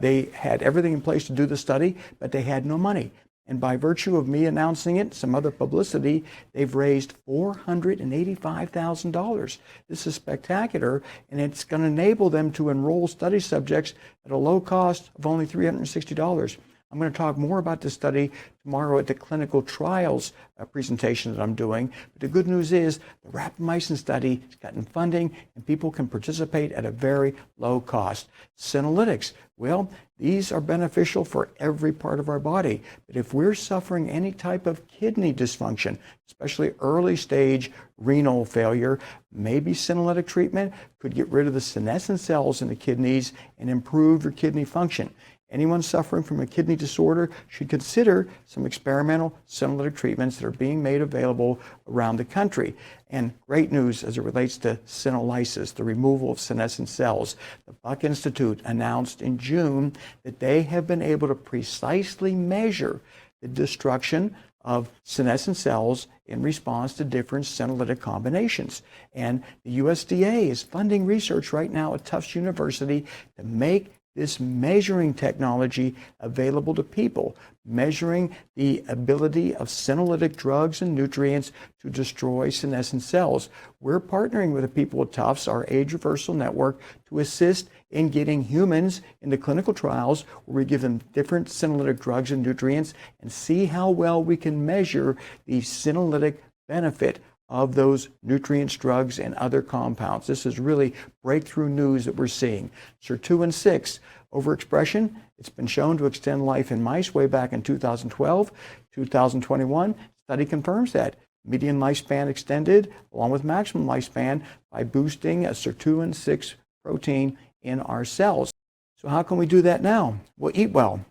they had everything in place to do the study, but they had no money. And by virtue of me announcing it, some other publicity, they've raised $485,000. This is spectacular, and it's going to enable them to enroll study subjects at a low cost of only $360. I'm going to talk more about this study tomorrow at the clinical trials presentation that I'm doing. But the good news is the rapamycin study has gotten funding and people can participate at a very low cost. Senolytics, well, these are beneficial for every part of our body. But if we're suffering any type of kidney dysfunction, especially early stage renal failure, maybe senolytic treatment could get rid of the senescent cells in the kidneys and improve your kidney function. Anyone suffering from a kidney disorder should consider some experimental senolytic treatments that are being made available around the country. And great news as it relates to senolysis, the removal of senescent cells. The Buck Institute announced in June that they have been able to precisely measure the destruction of senescent cells in response to different senolytic combinations. And the USDA is funding research right now at Tufts University to make this measuring technology available to people, measuring the ability of senolytic drugs and nutrients to destroy senescent cells. We're partnering with the people at Tufts, our Age Reversal Network, to assist in getting humans into clinical trials where we give them different senolytic drugs and nutrients and see how well we can measure the senolytic benefit of those nutrients, drugs, and other compounds. This is really breakthrough news that we're seeing. SIR-2 and 6, overexpression. It's been shown to extend life in mice way back in 2012. 2021, study confirms that. Median lifespan extended along with maximum lifespan by boosting a sirtuin 6 protein in our cells. So how can we do that now? Well, eat well.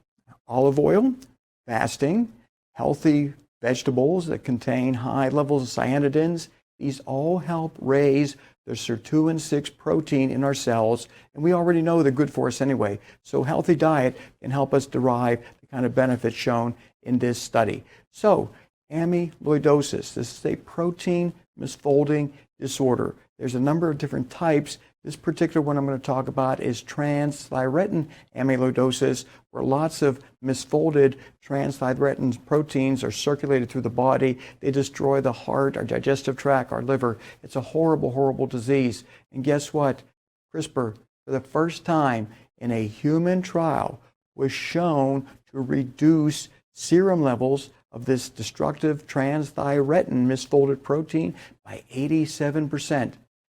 Olive oil, fasting, healthy vegetables that contain high levels of cyanidins. These all help raise the sirtuin 6 protein in our cells, and we already know they're good for us anyway. So healthy diet can help us derive the kind of benefits shown in this study. So amyloidosis, this is a protein misfolding disorder. There's a number of different types. This particular one I'm going to talk about is transthyretin amyloidosis, where lots of misfolded transthyretin proteins are circulated through the body. They destroy the heart, our digestive tract, our liver. It's a horrible, horrible disease. And guess what? CRISPR, for the first time in a human trial, was shown to reduce serum levels of this destructive transthyretin misfolded protein by 87%.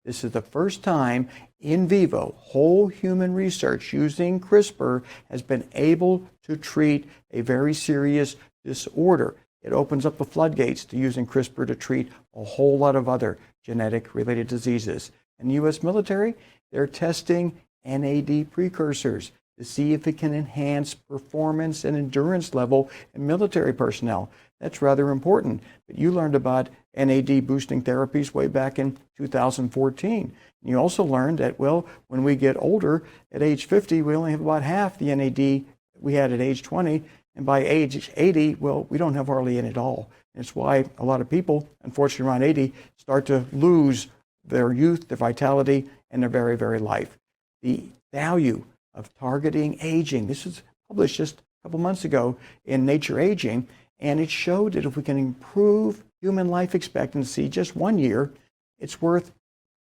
This is the first time in vivo, whole human research using CRISPR has been able to treat a very serious disorder. It opens up the floodgates to using CRISPR to treat a whole lot of other genetic related diseases. In the U.S. military, they're testing NAD precursors to see if it can enhance performance and endurance level in military personnel. That's rather important. But you learned about NAD boosting therapies way back in 2014. And you also learned that, well, when we get older, at age 50, we only have about half the NAD we had at age 20. And by age 80, well, we don't have hardly any at all. And it's why a lot of people, unfortunately around 80, start to lose their youth, their vitality, and their very, very life. The value of targeting aging. This was published just a couple months ago in Nature Aging, and it showed that if we can improve human life expectancy just 1 year, it's worth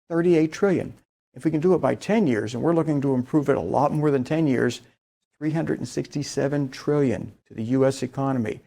38 trillion. If we can do it by 10 years, and we're looking to improve it a lot more than 10 years, 367 trillion to the U.S. economy.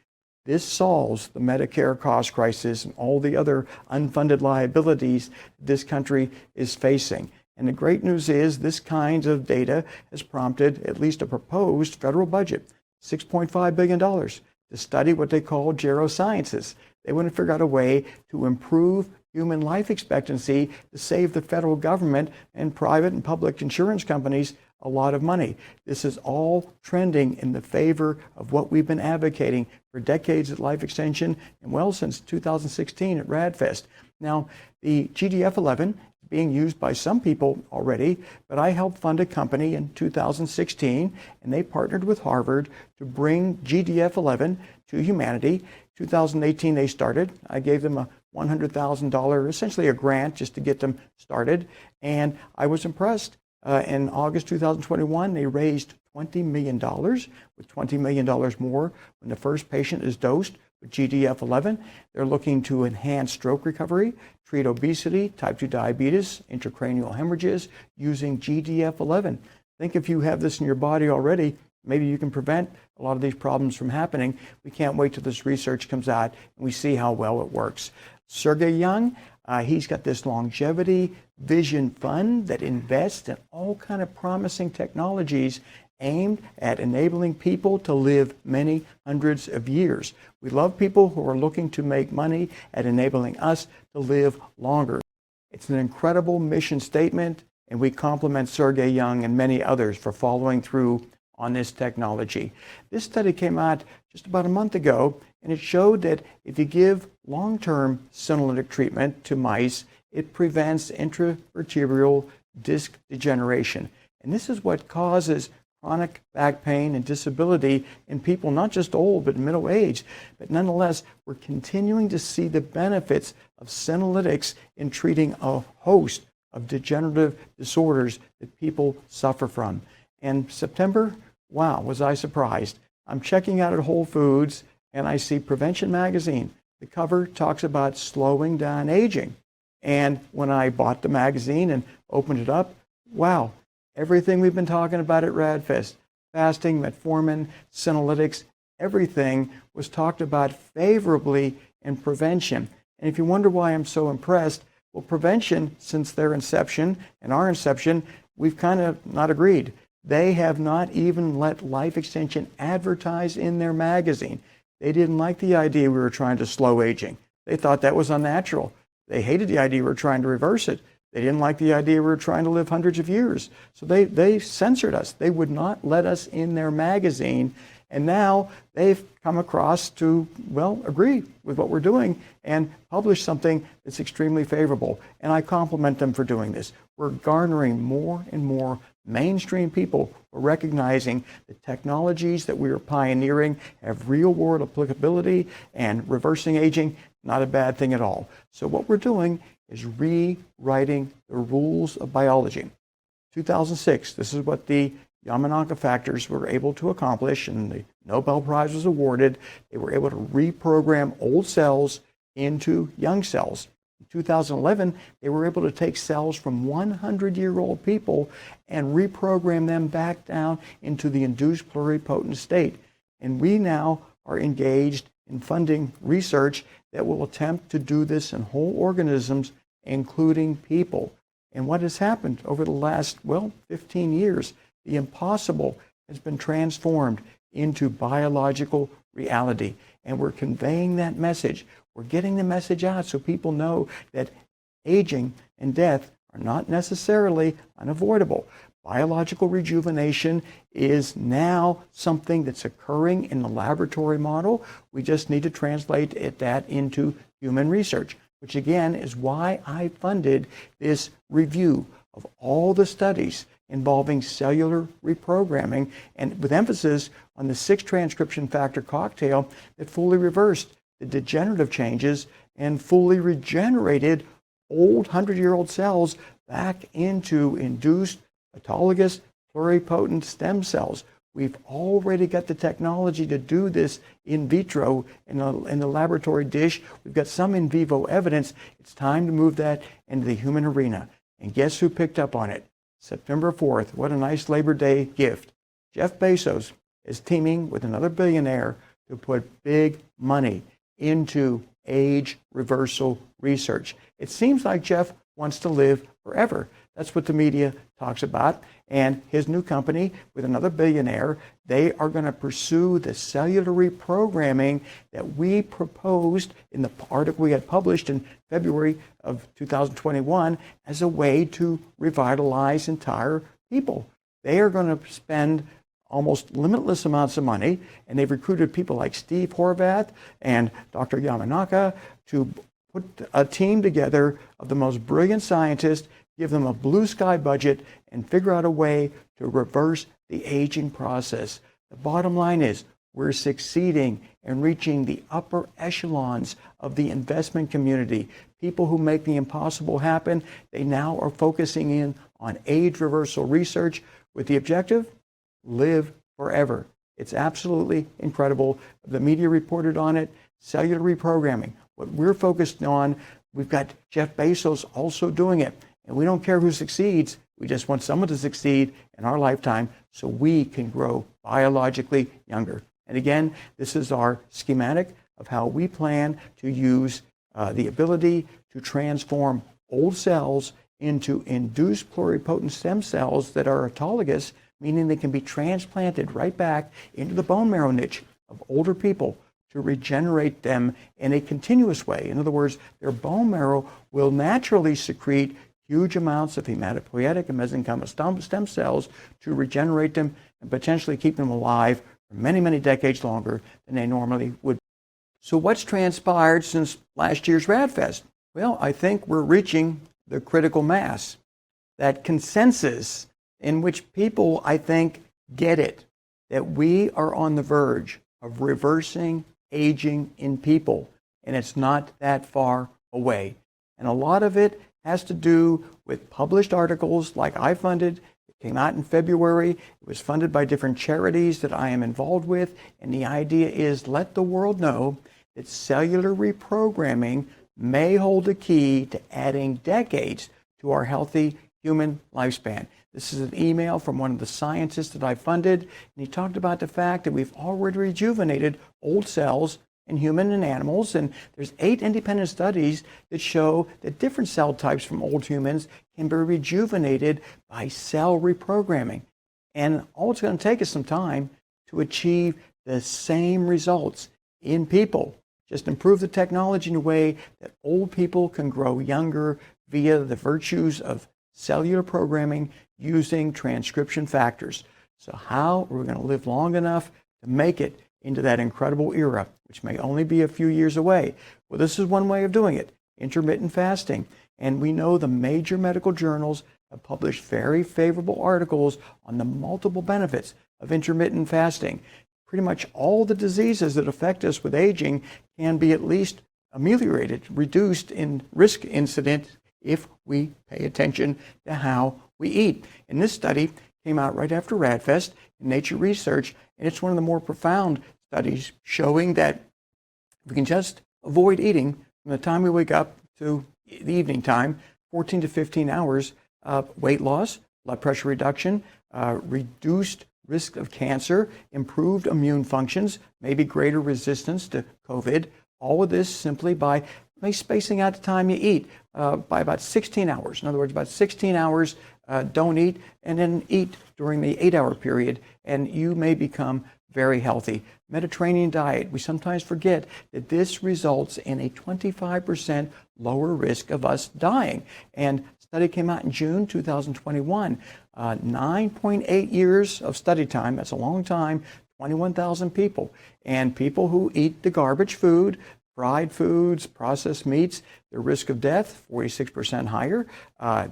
This solves the Medicare cost crisis and all the other unfunded liabilities this country is facing. And the great news is this kind of data has prompted at least a proposed federal budget, $6.5 billion, to study what they call gerosciences. They want to figure out a way to improve human life expectancy to save the federal government and private and public insurance companies a lot of money. This is all trending in the favor of what we've been advocating for decades at Life Extension and well since 2016 at RAADfest. Now, the GDF-11 being used by some people already, but I helped fund a company in 2016, and they partnered with Harvard to bring GDF-11 to humanity. 2018 they started. I gave them a $100,000, essentially a grant just to get them started, and I was impressed. In August 2021, they raised $20 million, with $20 million more when the first patient is dosed with GDF-11. They're looking to enhance stroke recovery, treat obesity, type 2 diabetes, intracranial hemorrhages using GDF-11. Think if you have this in your body already, maybe you can prevent a lot of these problems from happening. We can't wait till this research comes out and we see how well it works. Sergey Young, he's got this longevity vision fund that invests in all kind of promising technologies aimed at enabling people to live many hundreds of years. We love people who are looking to make money at enabling us to live longer. It's an incredible mission statement, and we compliment Sergey Young and many others for following through on this technology. This study came out just about a month ago, and it showed that if you give long-term senolytic treatment to mice, it prevents intravertebral disc degeneration. And this is what causes chronic back pain and disability in people not just old but middle age. But nonetheless, we're continuing to see the benefits of senolytics in treating a host of degenerative disorders that people suffer from. And September, wow, was I surprised. I'm checking out at Whole Foods and I see Prevention Magazine. The cover talks about slowing down aging. And when I bought the magazine and opened it up, wow, everything we've been talking about at RAADfest, fasting, metformin, senolytics, everything was talked about favorably in prevention. And if you wonder why I'm so impressed, well, prevention, since their inception and our inception, we've kind of not agreed. They have not even let life extension advertise in their magazine. They didn't like the idea we were trying to slow aging. They thought that was unnatural. They hated the idea we were trying to reverse it. They didn't like the idea we were trying to live hundreds of years. So they censored us. They would not let us in their magazine. And now they've come across to, well, agree with what we're doing and publish something that's extremely favorable. And I compliment them for doing this. We're garnering more and more mainstream people who are recognizing the technologies that we are pioneering have real-world applicability, and reversing aging, not a bad thing at all. So what we're doing is rewriting the rules of biology. 2006, this is what the Yamanaka factors were able to accomplish, and the Nobel Prize was awarded. They were able to reprogram old cells into young cells. In 2011, they were able to take cells from 100-year-old people and reprogram them back down into the induced pluripotent state. And we now are engaged in funding research that will attempt to do this in whole organisms, including people. And what has happened over the last, 15 years, the impossible has been transformed into biological reality. And we're conveying that message. We're getting the message out so people know that aging and death are not necessarily unavoidable. Biological rejuvenation is now something that's occurring in the laboratory model. We just need to translate that into human research, which again is why I funded this review of all the studies involving cellular reprogramming, and with emphasis on the 6 transcription factor cocktail that fully reversed the degenerative changes and fully regenerated old 100-year-old cells back into induced autologous pluripotent stem cells. We've already got the technology to do this in vitro in the laboratory dish. We've got some in vivo evidence. It's time to move that into the human arena. And guess who picked up on it? September 4th. What a nice Labor Day gift. Jeff Bezos is teaming with another billionaire to put big money into age reversal research. It seems like Jeff wants to live forever. That's what the media talks about. And his new company with another billionaire, they are going to pursue the cellular reprogramming that we proposed in the article we had published in February of 2021 as a way to revitalize entire people. They are going to spend almost limitless amounts of money, and they've recruited people like Steve Horvath and Dr. Yamanaka to put a team together of the most brilliant scientists, give them a blue sky budget, and figure out a way to reverse the aging process. The bottom line is we're succeeding in reaching the upper echelons of the investment community. People who make the impossible happen, they now are focusing in on age reversal research with the objective, live forever. It's absolutely incredible. The media reported on it. Cellular reprogramming. What we're focused on, we've got Jeff Bezos also doing it. And we don't care who succeeds. We just want someone to succeed in our lifetime so we can grow biologically younger. And again, this is our schematic of how we plan to use the ability to transform old cells into induced pluripotent stem cells that are autologous, meaning they can be transplanted right back into the bone marrow niche of older people to regenerate them in a continuous way. In other words, their bone marrow will naturally secrete huge amounts of hematopoietic and mesenchymal stem cells to regenerate them and potentially keep them alive for many, many decades longer than they normally would. So what's transpired since last year's RAADfest? Well, I think we're reaching the critical mass, that consensus in which people, I think, get it, that we are on the verge of reversing aging in people, and it's not that far away. And a lot of it has to do with published articles like I funded. It came out in February. It was funded by different charities that I am involved with. And the idea is let the world know that cellular reprogramming may hold the key to adding decades to our healthy human lifespan. This is an email from one of the scientists that I funded, and he talked about the fact that we've already rejuvenated old cells in human and animals, and there's 8 independent studies that show that different cell types from old humans can be rejuvenated by cell reprogramming. And all it's going to take is some time to achieve the same results in people. Just improve the technology in a way that old people can grow younger via the virtues of cellular programming using transcription factors. So how are we going to live long enough to make it into that incredible era, which may only be a few years away? Well, this is one way of doing it, intermittent fasting. And we know the major medical journals have published very favorable articles on the multiple benefits of intermittent fasting. Pretty much all the diseases that affect us with aging can be at least ameliorated, reduced in risk incident if we pay attention to how we eat. And this study came out right after RAADfest in Nature Research, and it's one of the more profound studies showing that we can just avoid eating from the time we wake up to the evening time, 14 to 15 hours, weight loss, blood pressure reduction, reduced risk of cancer, improved immune functions, maybe greater resistance to COVID. All of this simply by spacing out the time you eat by about 16 hours. In other words, about 16 hours, don't eat, and then eat during the 8-hour period, and you may become very healthy. Mediterranean diet, we sometimes forget that this results in a 25% lower risk of us dying. And a study came out in June 2021, 9.8 years of study time, that's a long time, 21,000 people. And people who eat the garbage food, fried foods, processed meats, their risk of death, 46% higher.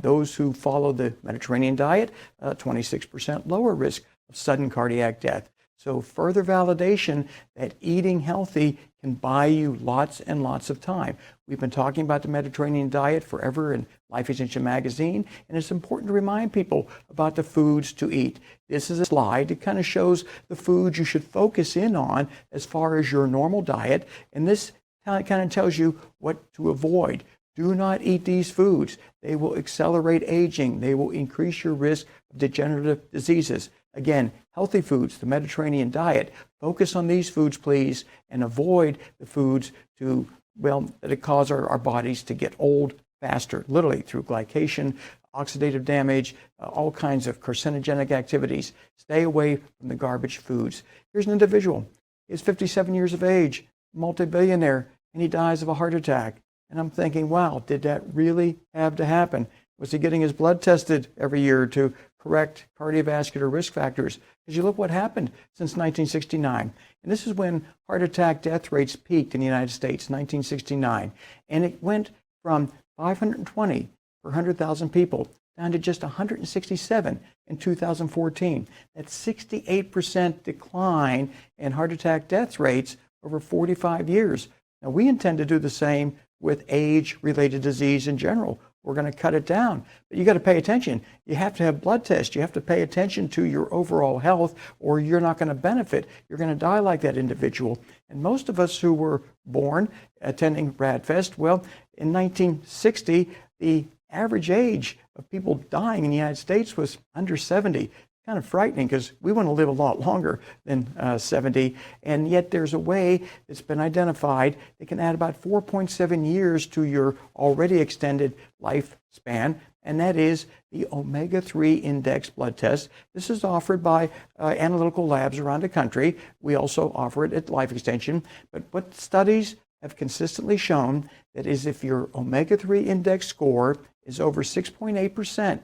Those who follow the Mediterranean diet, 26% lower risk of sudden cardiac death. So further validation that eating healthy can buy you lots and lots of time. We've been talking about the Mediterranean diet forever in Life Extension magazine, and it's important to remind people about the foods to eat. This is a slide that kind of shows the foods you should focus in on as far as your normal diet, and this kind of tells you what to avoid. Do not eat these foods. They will accelerate aging. They will increase your risk of degenerative diseases. Again, healthy foods, the Mediterranean diet. Focus on these foods, please, and avoid the foods that cause our bodies to get old faster, literally through glycation, oxidative damage, all kinds of carcinogenic activities. Stay away from the garbage foods. Here's an individual. He's 57 years of age, multi-billionaire, and he dies of a heart attack. And I'm thinking, wow, did that really have to happen? Was he getting his blood tested every year to correct cardiovascular risk factors? Because you look what happened since 1969. And this is when heart attack death rates peaked in the United States, 1969. And it went from 520 per 100,000 people down to just 167 in 2014. That's 68% decline in heart attack death rates over 45 years. Now, we intend to do the same with age-related disease in general. We're going to cut it down. But you got to pay attention. You have to have blood tests. You have to pay attention to your overall health, or you're not going to benefit. You're going to die like that individual. And most of us who were born attending RAADfest, well, in 1960, the average age of people dying in the United States was under 70. Kind of frightening because we want to live a lot longer than 70, and yet there's a way that's been identified that can add about 4.7 years to your already extended lifespan, and that is the omega-3 index blood test. This is offered by analytical labs around the country. We also offer it at Life Extension, but what studies have consistently shown that is if your omega-3 index score is over 6.8%,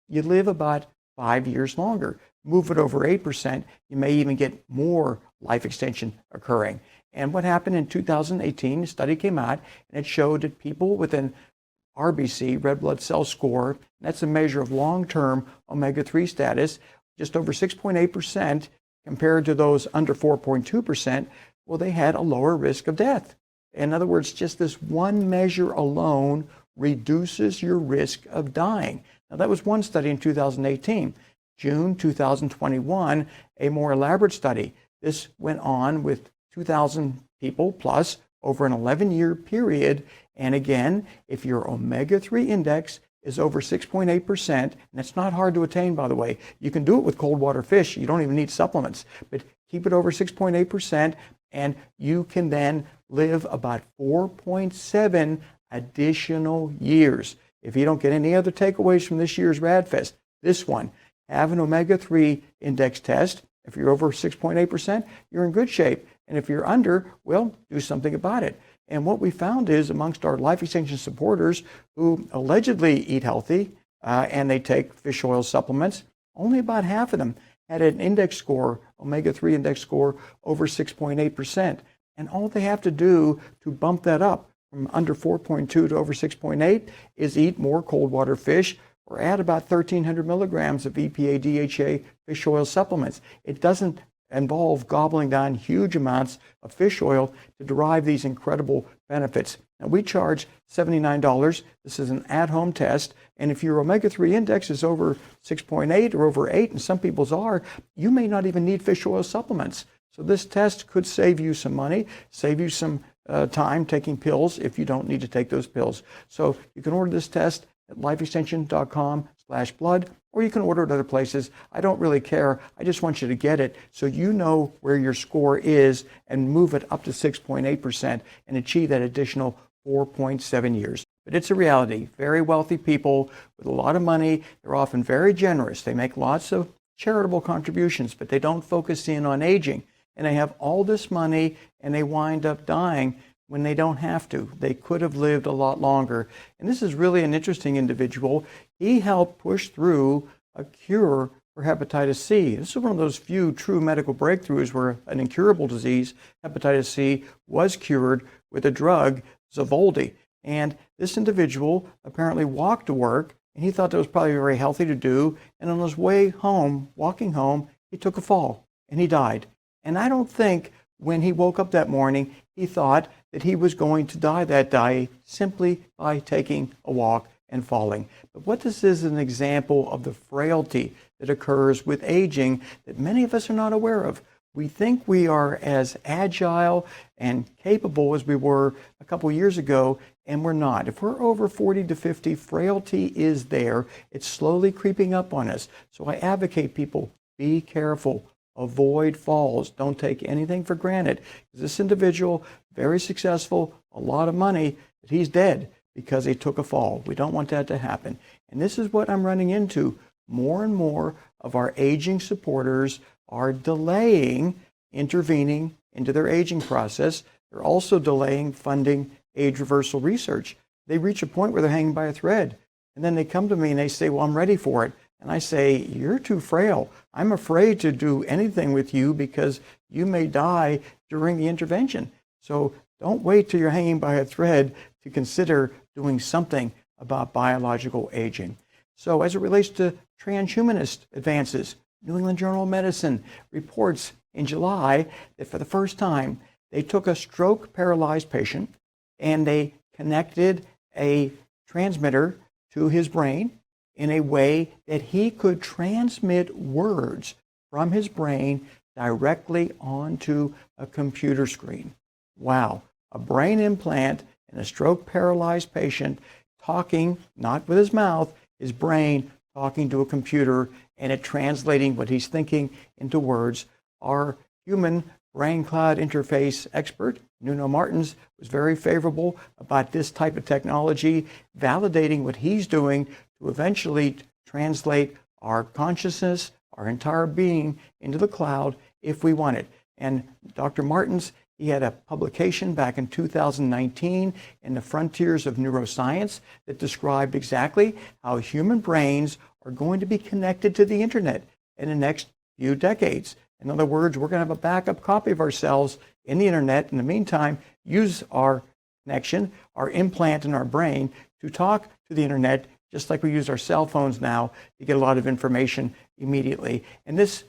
you live about 5 years longer. Move it over 8%, you may even get more life extension occurring. And what happened in 2018, a study came out and it showed that people with an RBC, red blood cell score, that's a measure of long-term omega-3 status, just over 6.8% compared to those under 4.2%, well, they had a lower risk of death. In other words, just this one measure alone reduces your risk of dying. Now, that was one study in 2018. June 2021, a more elaborate study. This went on with 2,000 people plus over an 11-year period. And again, if your omega-3 index is over 6.8%, and it's not hard to attain, by the way. You can do it with cold water fish. You don't even need supplements. But keep it over 6.8%, and you can then live about 4.7 additional years. If you don't get any other takeaways from this year's RAADfest, this one, have an omega-3 index test. If you're over 6.8%, you're in good shape. And if you're under, well, do something about it. And what we found is amongst our life extension supporters who allegedly eat healthy and they take fish oil supplements, only about half of them had an index score, omega-3 index score, over 6.8%. And all they have to do to bump that up from under 4.2 to over 6.8 is eat more cold water fish or add about 1,300 milligrams of EPA DHA fish oil supplements. It doesn't involve gobbling down huge amounts of fish oil to derive these incredible benefits. Now, we charge $79. This is an at-home test, and if your omega-3 index is over 6.8 or over 8, and some people's are, you may not even need fish oil supplements. So this test could save you some money, save you some time taking pills if you don't need to take those pills. So you can order this test at lifeextension.com/blood, or you can order it other places. I don't really care. I just want you to get it so you know where your score is and move it up to 6.8% and achieve that additional 4.7 years. But it's a reality. Very wealthy people with a lot of money, they're often very generous. They make lots of charitable contributions, but they don't focus in on aging. And they have all this money and they wind up dying when they don't have to. They could have lived a lot longer. And this is really an interesting individual. He helped push through a cure for hepatitis C. This is one of those few true medical breakthroughs where an incurable disease, hepatitis C, was cured with a drug, Sovaldi. And this individual apparently walked to work, and he thought that was probably very healthy to do. And on his way home, walking home, he took a fall and he died. And I don't think when he woke up that morning, he thought that he was going to die that day simply by taking a walk and falling. But what this is an example of the frailty that occurs with aging that many of us are not aware of. We think we are as agile and capable as we were a couple years ago, and we're not. If we're over 40 to 50, frailty is there. It's slowly creeping up on us. So I advocate people, be careful. Avoid falls. Don't take anything for granted. This individual, very successful, a lot of money, but he's dead because he took a fall. We don't want that to happen. And this is what I'm running into. More and more of our aging supporters are delaying intervening into their aging process. They're also delaying funding age reversal research. They reach a point where they're hanging by a thread. And then they come to me and they say, well, I'm ready for it. And I say, you're too frail. I'm afraid to do anything with you because you may die during the intervention. So don't wait till you're hanging by a thread to consider doing something about biological aging. So as it relates to transhumanist advances, New England Journal of Medicine reports in July that for the first time, they took a stroke paralyzed patient and they connected a transmitter to his brain in a way that he could transmit words from his brain directly onto a computer screen. Wow, a brain implant in a stroke paralyzed patient talking, not with his mouth, his brain talking to a computer and it translating what he's thinking into words. Our human brain cloud interface expert, Nuno Martins, was very favorable about this type of technology, validating what he's doing to eventually translate our consciousness, our entire being into the cloud if we want it. And Dr. Martins, he had a publication back in 2019 in the Frontiers of Neuroscience that described exactly how human brains are going to be connected to the internet in the next few decades. In other words, we're going to have a backup copy of ourselves in the internet. In the meantime, use our connection, our implant in our brain to talk to the internet, just like we use our cell phones now to get a lot of information immediately. And this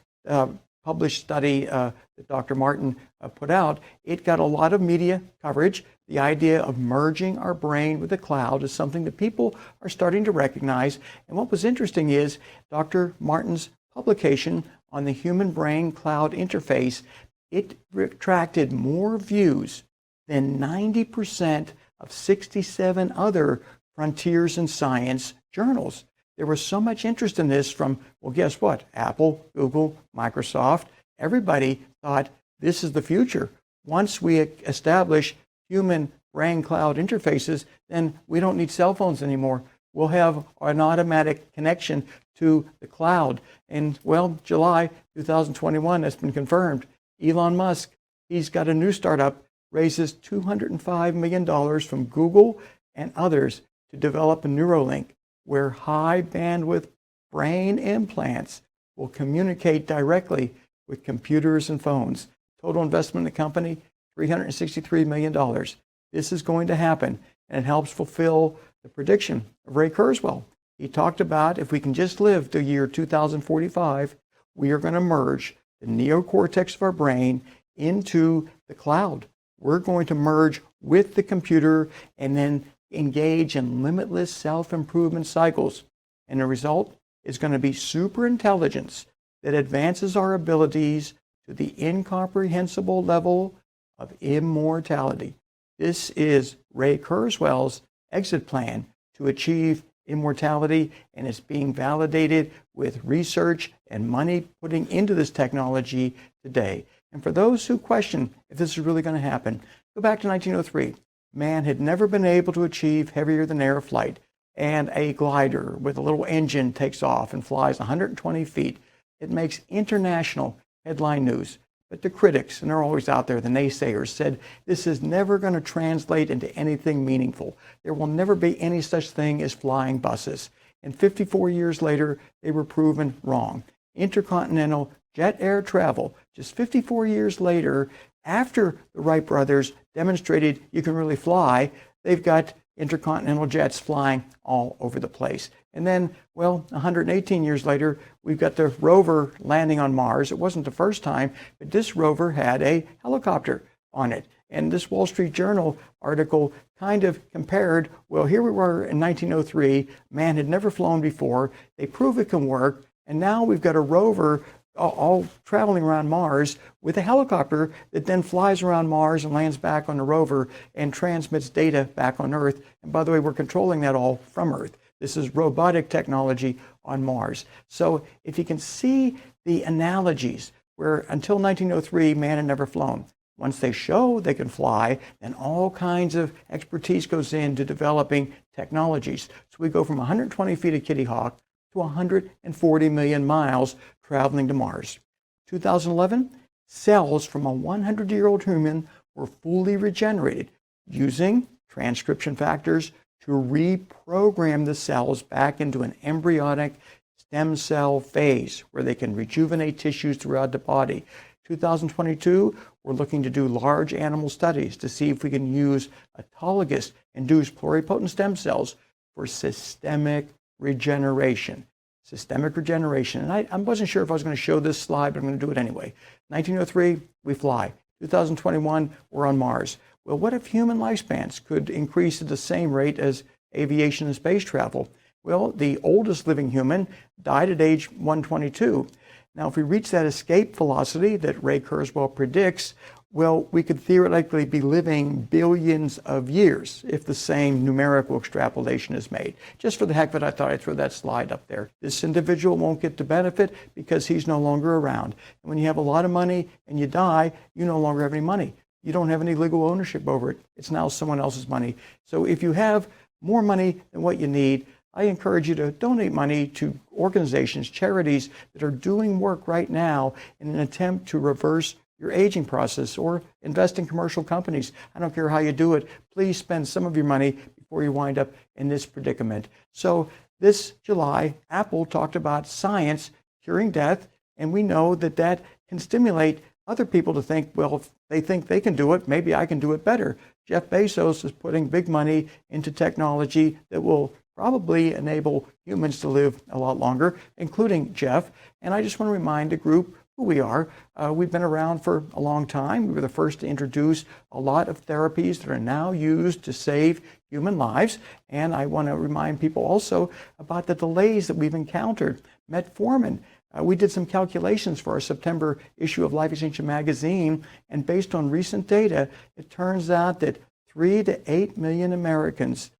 published study that Dr. Martin put out, it got a lot of media coverage. The idea of merging our brain with the cloud is something that people are starting to recognize. And what was interesting is Dr. Martin's publication on the human brain cloud interface, it attracted more views than 90% of 67 other Frontiers in Science journals. There was so much interest in this from, well, guess what? Apple, Google, Microsoft, everybody thought this is the future. Once we establish human brain cloud interfaces, then we don't need cell phones anymore. we'll have an automatic connection to the cloud. And well, July 2021, that's been confirmed. Elon Musk, he's got a new startup, raises $205 million from Google and others to develop a Neuralink where high bandwidth brain implants will communicate directly with computers and phones. Total investment in the company, $363 million. This is going to happen, and it helps fulfill the prediction of Ray Kurzweil. He talked about if we can just live to year 2045, we are going to merge the neocortex of our brain into the cloud. We're going to merge with the computer and then engage in limitless self-improvement cycles. And the result is going to be super intelligence that advances our abilities to the incomprehensible level of immortality. This is Ray Kurzweil's exit plan to achieve immortality, and it's being validated with research and money putting into this technology today. And for those who question if this is really going to happen, go back to 1903. Man had never been able to achieve heavier than air flight, and a glider with a little engine takes off and flies 120 feet. It makes international headline news. But the critics, and they're always out there, the naysayers, said this is never going to translate into anything meaningful. There will never be any such thing as flying buses. And 54 years later, they were proven wrong. Intercontinental jet air travel, just 54 years later, after the Wright brothers demonstrated you can really fly, they've got intercontinental jets flying all over the place. And then, well, 118 years later, we've got the rover landing on Mars. It wasn't the first time, but this rover had a helicopter on it. And this Wall Street Journal article kind of compared, well, here we were in 1903, man had never flown before, they prove it can work, and now we've got a rover all traveling around Mars with a helicopter that then flies around Mars and lands back on the rover and transmits data back on Earth. And by the way, we're controlling that all from Earth. This is robotic technology on Mars. So if you can see the analogies where until 1903, man had never flown. Once they show they can fly, then all kinds of expertise goes into developing technologies. So we go from 120 feet of Kitty Hawk to 140 million miles traveling to Mars. 2011, cells from a 100-year-old human were fully regenerated using transcription factors to reprogram the cells back into an embryonic stem cell phase where they can rejuvenate tissues throughout the body. 2022, we're looking to do large animal studies to see if we can use autologous induced pluripotent stem cells for systemic regeneration. Systemic regeneration. And I wasn't sure if I was going to show this slide, but I'm going to do it anyway. 1903, we fly. 2021, we're on Mars. Well, what if human lifespans could increase at the same rate as aviation and space travel? Well, the oldest living human died at age 122. Now, if we reach that escape velocity that Ray Kurzweil predicts, well, we could theoretically be living billions of years if the same numerical extrapolation is made. Just for the heck of it, I thought I'd throw that slide up there. This individual won't get the benefit because he's no longer around. And when you have a lot of money and you die, you no longer have any money. You don't have any legal ownership over it. It's now someone else's money. So if you have more money than what you need, I encourage you to donate money to organizations, charities that are doing work right now in an attempt to reverse your aging process, or invest in commercial companies. I don't care how you do it. Please spend some of your money before you wind up in this predicament. So this July, Apple talked about science curing death, and we know that that can stimulate other people to think, well, if they think they can do it, maybe I can do it better. Jeff Bezos is putting big money into technology that will probably enable humans to live a lot longer, including Jeff. And I just want to remind the group who we are. We've been around for a long time. We were the first to introduce a lot of therapies that are now used to save human lives. And I want to remind people also about the delays that we've encountered. Metformin. We did some calculations for our September issue of Life Extension magazine, and based on recent data, it turns out that 3 to 8 million Americans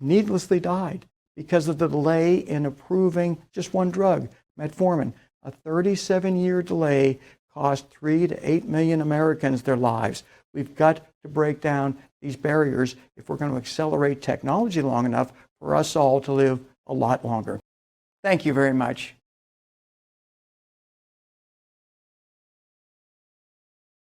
needlessly died because of the delay in approving just one drug, metformin. A 37-year delay cost 3 to 8 million Americans their lives. We've got to break down these barriers if we're going to accelerate technology long enough for us all to live a lot longer. Thank you very much.